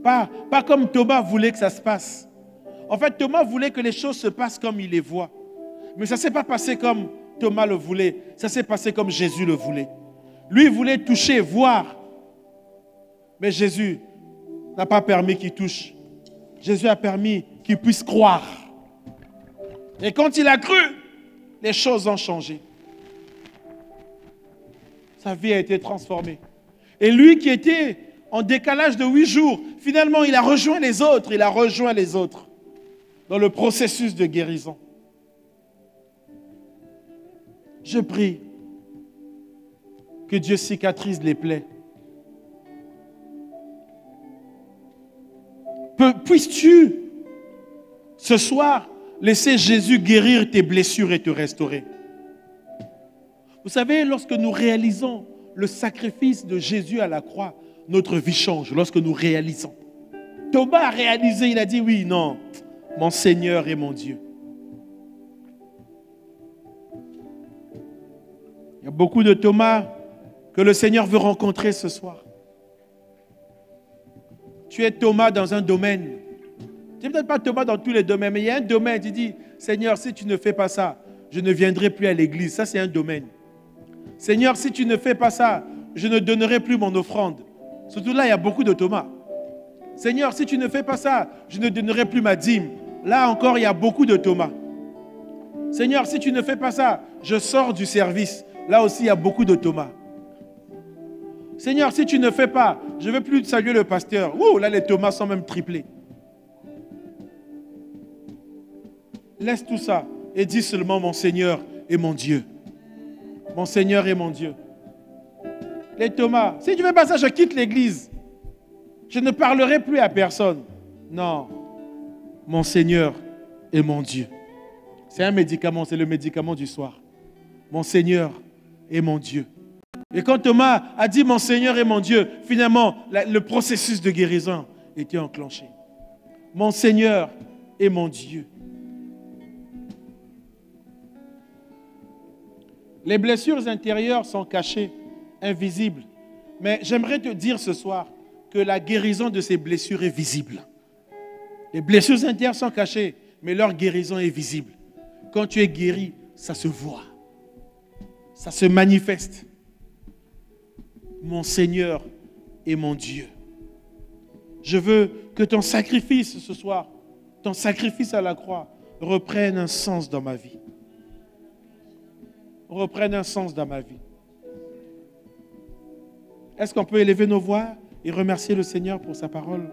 Pas comme Thomas voulait que ça se passe. En fait, Thomas voulait que les choses se passent comme il les voit. Mais ça ne s'est pas passé comme Thomas le voulait. Ça s'est passé comme Jésus le voulait. Lui, il voulait toucher, voir. Mais Jésus n'a pas permis qu'il touche. Jésus a permis qu'il puisse croire. Et quand il a cru, les choses ont changé. Sa vie a été transformée. Et lui qui était en décalage de 8 jours, finalement, il a rejoint les autres. Il a rejoint les autres dans le processus de guérison. Je prie que Dieu cicatrise les plaies. Puisses-tu, ce soir, laisser Jésus guérir tes blessures et te restaurer. Vous savez, lorsque nous réalisons le sacrifice de Jésus à la croix, notre vie change lorsque nous réalisons. Thomas a réalisé, il a dit oui, non, mon Seigneur et mon Dieu. Il y a beaucoup de Thomas que le Seigneur veut rencontrer ce soir. Tu es Thomas dans un domaine. Tu n'es peut-être pas Thomas dans tous les domaines, mais il y a un domaine, tu dis, Seigneur, si tu ne fais pas ça, je ne viendrai plus à l'église. Ça, c'est un domaine. Seigneur, si tu ne fais pas ça, je ne donnerai plus mon offrande. Surtout là, il y a beaucoup de Thomas. Seigneur, si tu ne fais pas ça, je ne donnerai plus ma dîme. Là encore, il y a beaucoup de Thomas. Seigneur, si tu ne fais pas ça, je sors du service. Là aussi, il y a beaucoup de Thomas. Seigneur, si tu ne fais pas, je ne veux plus saluer le pasteur. Ouh, là, les Thomas sont même triplés. Laisse tout ça et dis seulement mon Seigneur et mon Dieu. Mon Seigneur et mon Dieu. Les Thomas, si tu ne fais pas ça, je quitte l'église. Je ne parlerai plus à personne. Non. Mon Seigneur et mon Dieu. C'est un médicament, c'est le médicament du soir. Mon Seigneur et mon Dieu. Et quand Thomas a dit mon Seigneur et mon Dieu, finalement, le processus de guérison était enclenché. Mon Seigneur et mon Dieu. Les blessures intérieures sont cachées, invisibles. Mais j'aimerais te dire ce soir que la guérison de ces blessures est visible. Les blessures intérieures sont cachées, mais leur guérison est visible. Quand tu es guéri, ça se voit. Ça se manifeste. Mon Seigneur et mon Dieu. Je veux que ton sacrifice ce soir, ton sacrifice à la croix, reprenne un sens dans ma vie. Reprenne un sens dans ma vie. Est-ce qu'on peut élever nos voix et remercier le Seigneur pour sa parole?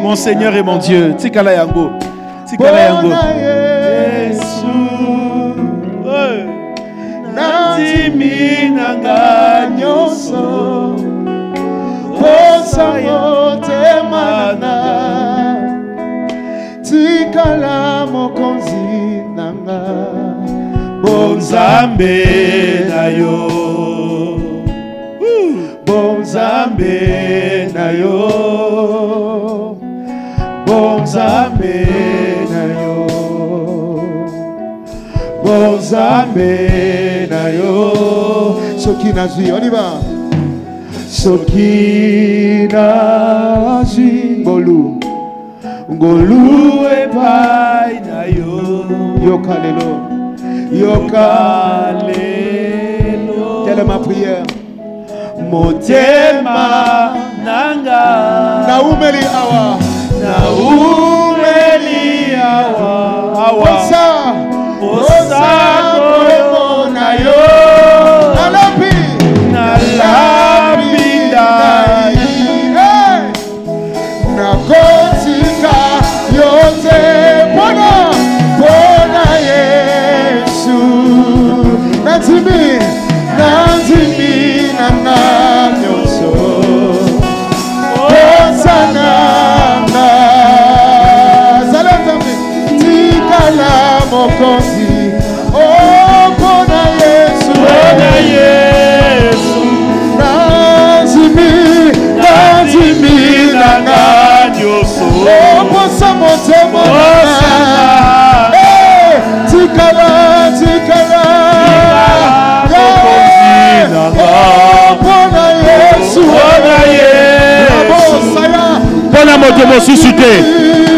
Mon Seigneur et mon Dieu. Tikala yango. Tikala yango. Yesu. Natimi nanga nyoso. Posa yote mana. Tikala mokonzi nanga. Bonzambe na yo. Bonzambe na yo. Bonzambe na yo. Bonzambe na yo. Soki nazwi, on y va. Soki nazwi ngolu. Ngolu epai na yo. Yokalelo. Yokalelo. Telle est ma prière. Motema nanga. Naumeli awa. Naumeli awa. Osa. Osa koyo na yo. Nalapi. Nalapi dai. Nakotika yote. Bona. Bona ye. mokonzi. Oh, pona Yesu, Pona Yesu, nazimi nanga nyonso. Oh, posa motema nanga. Tikala Oh, pona Yesu, Pona moto mosusu te.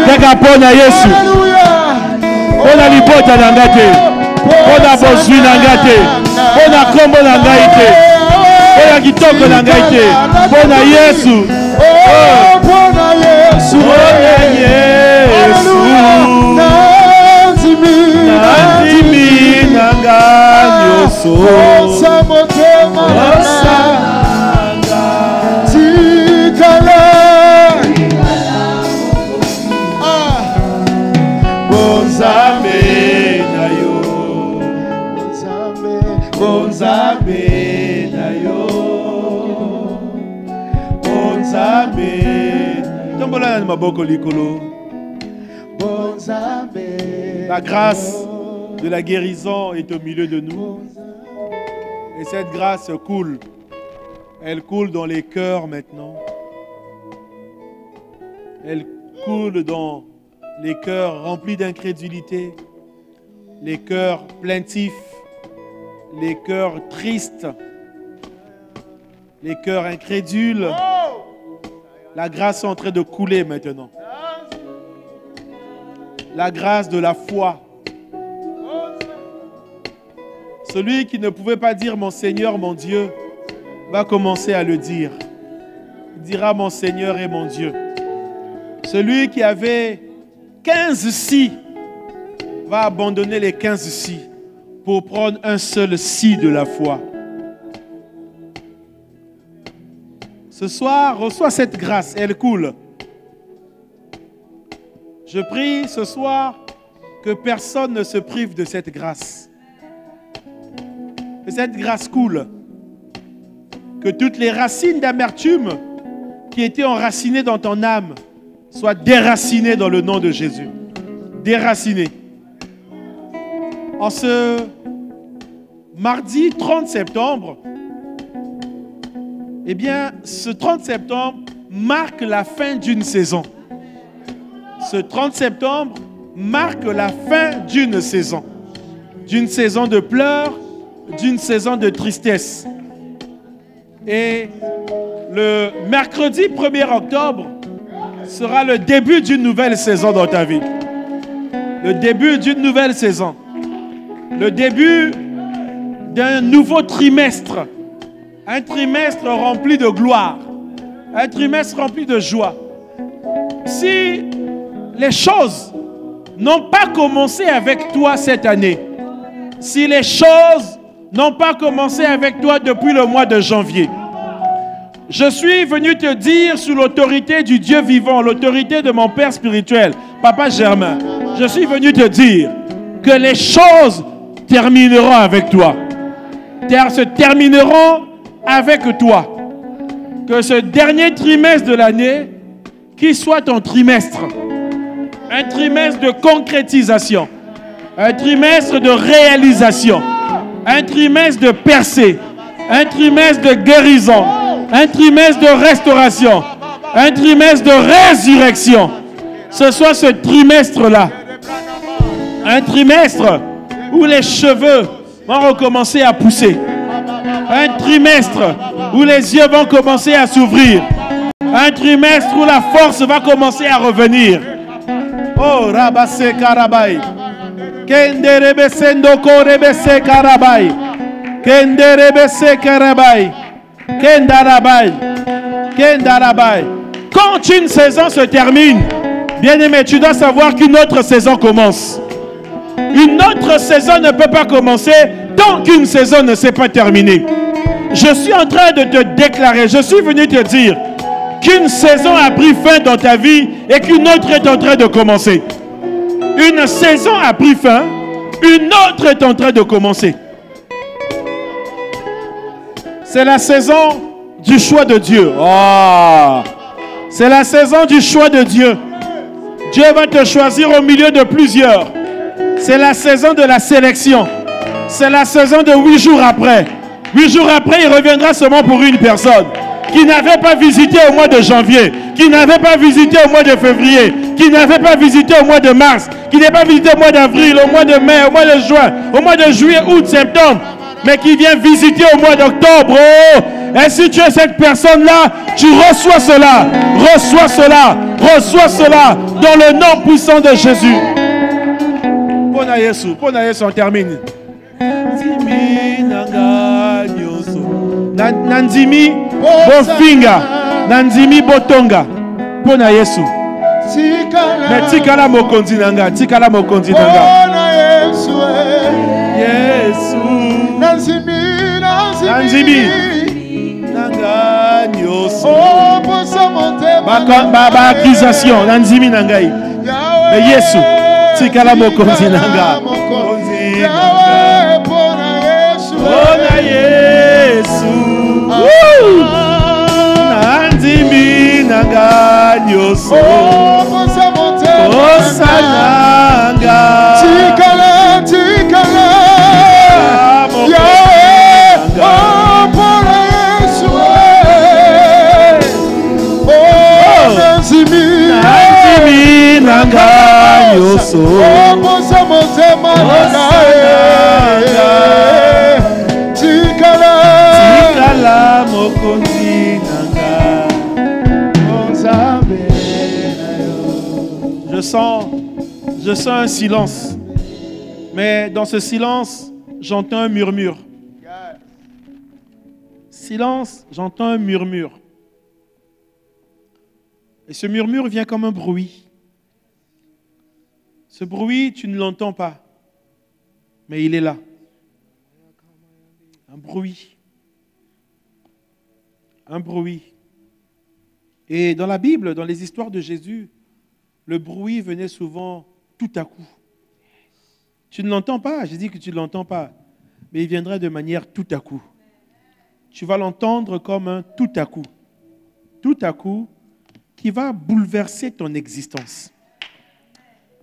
Kaka pona Yesu. Pona libota na nga te. Pona bozwi na nga te. Pona kombo na ngai te. Pona kitoko na ngai te. Pona Yesu. Oh, pona Yesu, Pona Yesu. Nazimi na nga nyonso. Posa motema nanga. Tikala Bonzambe na yo. Bonzambe na yo. Bonzambe. Tombola na maboko likolo. La grâce de la guérison est au milieu de nous. Et cette grâce coule. Elle coule dans les cœurs maintenant. Elle coule dans les cœurs remplis d'incrédulité, les cœurs plaintifs, les cœurs tristes, les cœurs incrédules. La grâce est en train de couler maintenant. La grâce de la foi. Celui qui ne pouvait pas dire mon Seigneur, mon Dieu, va commencer à le dire. Il dira mon Seigneur et mon Dieu. Celui qui avait 15 si va abandonner les 15 si pour prendre un seul si de la foi. Ce soir, reçois cette grâce, elle coule. Je prie ce soir que personne ne se prive de cette grâce. Que cette grâce coule. Que toutes les racines d'amertume qui étaient enracinées dans ton âme soient déracinées dans le nom de Jésus. Déracinées. En ce mardi 30 septembre, eh bien, ce 30 septembre marque la fin d'une saison. Ce 30 septembre marque la fin d'une saison. D'une saison de pleurs, d'une saison de tristesse. Et le mercredi 1er octobre sera le début d'une nouvelle saison dans ta vie. Le début d'une nouvelle saison. Le début d'un nouveau trimestre. Un trimestre rempli de gloire. Un trimestre rempli de joie. Si les choses n'ont pas commencé avec toi cette année, si les choses n'ont pas commencé avec toi depuis le mois de janvier, je suis venu te dire sous l'autorité du Dieu vivant, l'autorité de mon Père spirituel, Papa Germain, je suis venu te dire que les choses termineront avec toi. Se termineront avec toi. Que ce dernier trimestre de l'année, qu'il soit ton trimestre. Un trimestre de concrétisation. Un trimestre de réalisation. Un trimestre de percée. Un trimestre de guérison. Un trimestre de restauration. Un trimestre de résurrection. Ce soit ce trimestre-là. Un trimestre où les cheveux vont recommencer à pousser. Un trimestre où les yeux vont commencer à s'ouvrir. Un trimestre où la force va commencer à revenir. Oh, Rabase Karabai. Kenderebe Sendoko Rebese Karabai. Kenderebese Karabai. Kendarabai. Kendarabai. Quand une saison se termine, bien-aimé, tu dois savoir qu'une autre saison commence. Une autre saison ne peut pas commencer tant qu'une saison ne s'est pas terminée. Je suis en train de te déclarer, je suis venu te dire qu'une saison a pris fin dans ta vie et qu'une autre est en train de commencer. Une saison a pris fin, une autre est en train de commencer. C'est la saison du choix de Dieu. Oh. C'est la saison du choix de Dieu. Dieu va te choisir au milieu de plusieurs. C'est la saison de la sélection. C'est la saison de 8 jours après. 8 jours après, il reviendra seulement pour une personne qui n'avait pas visité au mois de janvier, qui n'avait pas visité au mois de février, qui n'avait pas visité au mois de mars, qui n'avait pas visité au mois d'avril, au mois de mai, au mois de juin, au mois de juillet, août, septembre, mais qui vient visiter au mois d'octobre. Oh! Et si tu es cette personne-là, tu reçois cela, reçois cela, reçois cela dans le nom puissant de Jésus. Pona Yesu, on termine. Nanzimi bofinga, nanzimi botonga. Pona Yesu. Mais tikala mokonzi nanga, tikala mokonzi nanga. Pona Yesu. Yesu. Nanzimi nanga nyoso. Oh, posa motema. Ba accusation, nanzimi nangai. Mais Yesu, tikala mokonzi nanga. Yahweh, pona Yesu. Pona Yesu. Nanzimi nanga nyoso. Oh, posa motema. Posa nanga. Tikala. Yahweh, oh, pona Yesu. Oh, nanzimi nanga nyoso. Oh, posa motema nanga. Tikala mokonzi nanga. Je sens un silence. Mais dans ce silence, j'entends un murmure. Silence, j'entends un murmure. Et ce murmure vient comme un bruit. Ce bruit, tu ne l'entends pas. Mais il est là. Un bruit. Un bruit. Et dans la Bible, dans les histoires de Jésus, le bruit venait souvent tout à coup. Tu ne l'entends pas, j'ai dit que tu ne l'entends pas, mais il viendrait de manière tout à coup. Tu vas l'entendre comme un tout à coup, qui va bouleverser ton existence,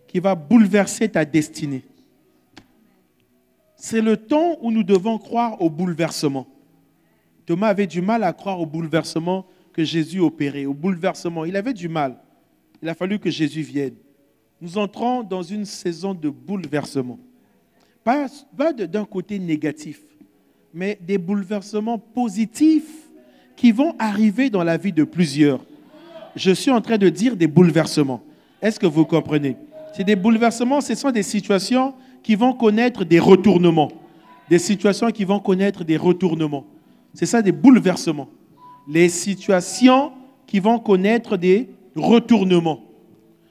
qui va bouleverser ta destinée. C'est le temps où nous devons croire au bouleversement. Thomas avait du mal à croire au bouleversement que Jésus opérait, au bouleversement. Il avait du mal. Il a fallu que Jésus vienne. Nous entrons dans une saison de bouleversement. Pas d'un côté négatif, mais des bouleversements positifs qui vont arriver dans la vie de plusieurs. Je suis en train de dire des bouleversements. Est-ce que vous comprenez? C'est des bouleversements, ce sont des situations qui vont connaître des retournements. Des situations qui vont connaître des retournements. C'est ça, des bouleversements. Les situations qui vont connaître des retournements.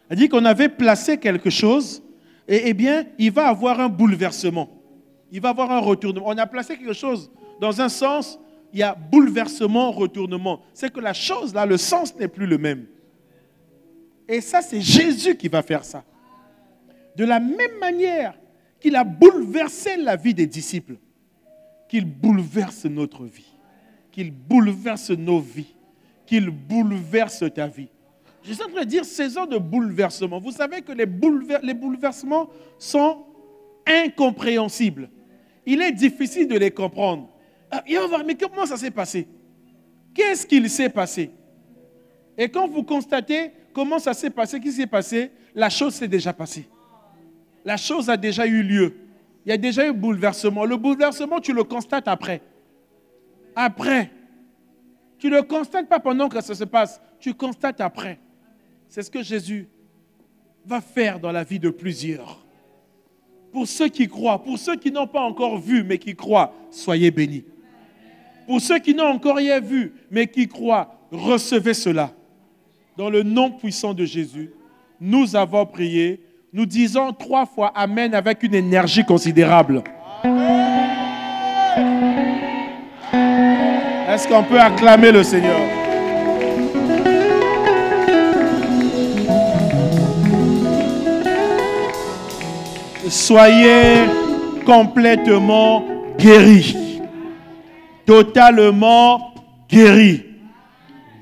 C'est-à-dire qu'on avait placé quelque chose, et bien, il va avoir un bouleversement. Il va avoir un retournement. On a placé quelque chose dans un sens, il y a bouleversement, retournement. C'est que la chose là, le sens n'est plus le même. Et ça, c'est Jésus qui va faire ça. De la même manière qu'il a bouleversé la vie des disciples, qu'il bouleverse notre vie, qu'il bouleverse nos vies, qu'il bouleverse ta vie. Je suis en train de dire saison de bouleversement. Vous savez que les bouleversements sont incompréhensibles. Il est difficile de les comprendre. Et on va voir, mais comment ça s'est passé? Qu'est-ce qu'il s'est passé? Et quand vous constatez comment ça s'est passé, qu'est-ce qui s'est passé, la chose s'est déjà passée. La chose a déjà eu lieu. Il y a déjà eu bouleversement. Le bouleversement, tu le constates après. Après. Tu ne le constates pas pendant que ça se passe. Tu constates après. C'est ce que Jésus va faire dans la vie de plusieurs. Pour ceux qui croient, pour ceux qui n'ont pas encore vu, mais qui croient, soyez bénis. Pour ceux qui n'ont encore rien vu, mais qui croient, recevez cela. Dans le nom puissant de Jésus, nous avons prié. Nous disons 3 fois Amen avec une énergie considérable. Est-ce qu'on peut acclamer le Seigneur? Soyez complètement guéris. Totalement guéris.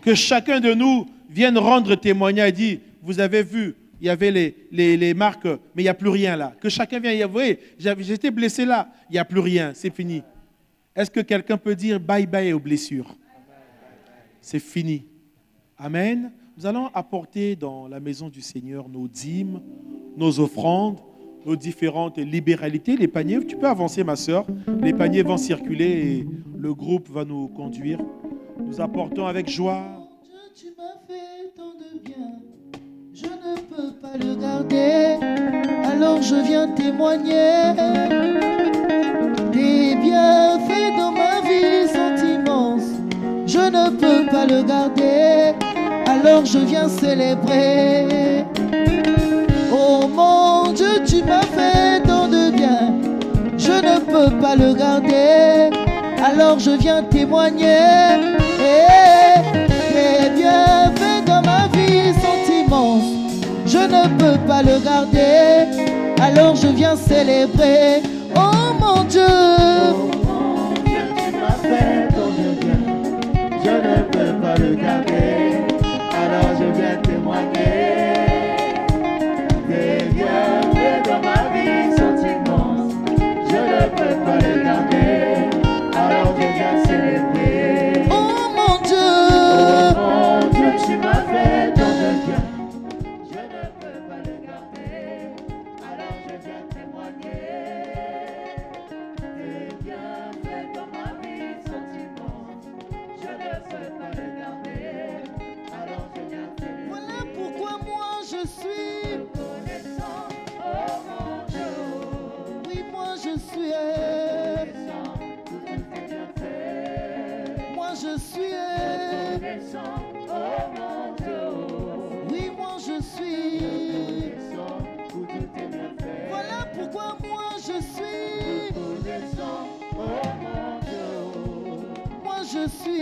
Que chacun de nous vienne rendre témoignage et dire, vous avez vu, il y avait les marques, mais il n'y a plus rien là. Que chacun vienne, vous voyez, j'étais blessé là, il n'y a plus rien, c'est fini. Est-ce que quelqu'un peut dire bye bye aux blessures? C'est fini. Amen. Nous allons apporter dans la maison du Seigneur nos dîmes, nos offrandes, nos différentes libéralités, les paniers. Tu peux avancer, ma sœur. Les paniers vont circuler et le groupe va nous conduire. Nous apportons avec joie. Dieu, tu m'as fait tant de bien, je ne peux pas le garder. Alors je viens témoigner. Tes bienfaits dans ma vie sont immenses, je ne peux pas le garder. Alors je viens célébrer. Oh mon Dieu, tu m'as fait tant de bien, je ne peux pas le garder. Alors je viens témoigner. Tes bienfaits dans ma vie sont immenses, je ne peux pas le garder. Alors je viens célébrer. Oh mon Dieu, tu m'as fait tant de bien, je ne peux pas le garder. Alors je viens témoigner. Tes bienfaits dans ma vie sont immenses, je ne peux pas le garder. Alors je viens célébrer. oh mon Dieu, Oh mon Dieu, tu m'as fait tant de bien, je ne peux pas le garder. Alors je viens témoigner. Tes bienfaits dans ma vie sont immenses, je ne peux pas le garder. Alors je viens célébrer. voilà pourquoi moi je suis. Reconnaissant, oh mon Dieu, Oui, moi je suis. reconnaissant pour tous tes bienfaits. Moi je suis. Reconnaissant, oh mon Dieu, Oui, moi je suis. reconnaissant pour tous tes bienfaits. Voilà pourquoi moi je suis. Reconnaissant, oh mon Dieu, Moi je suis.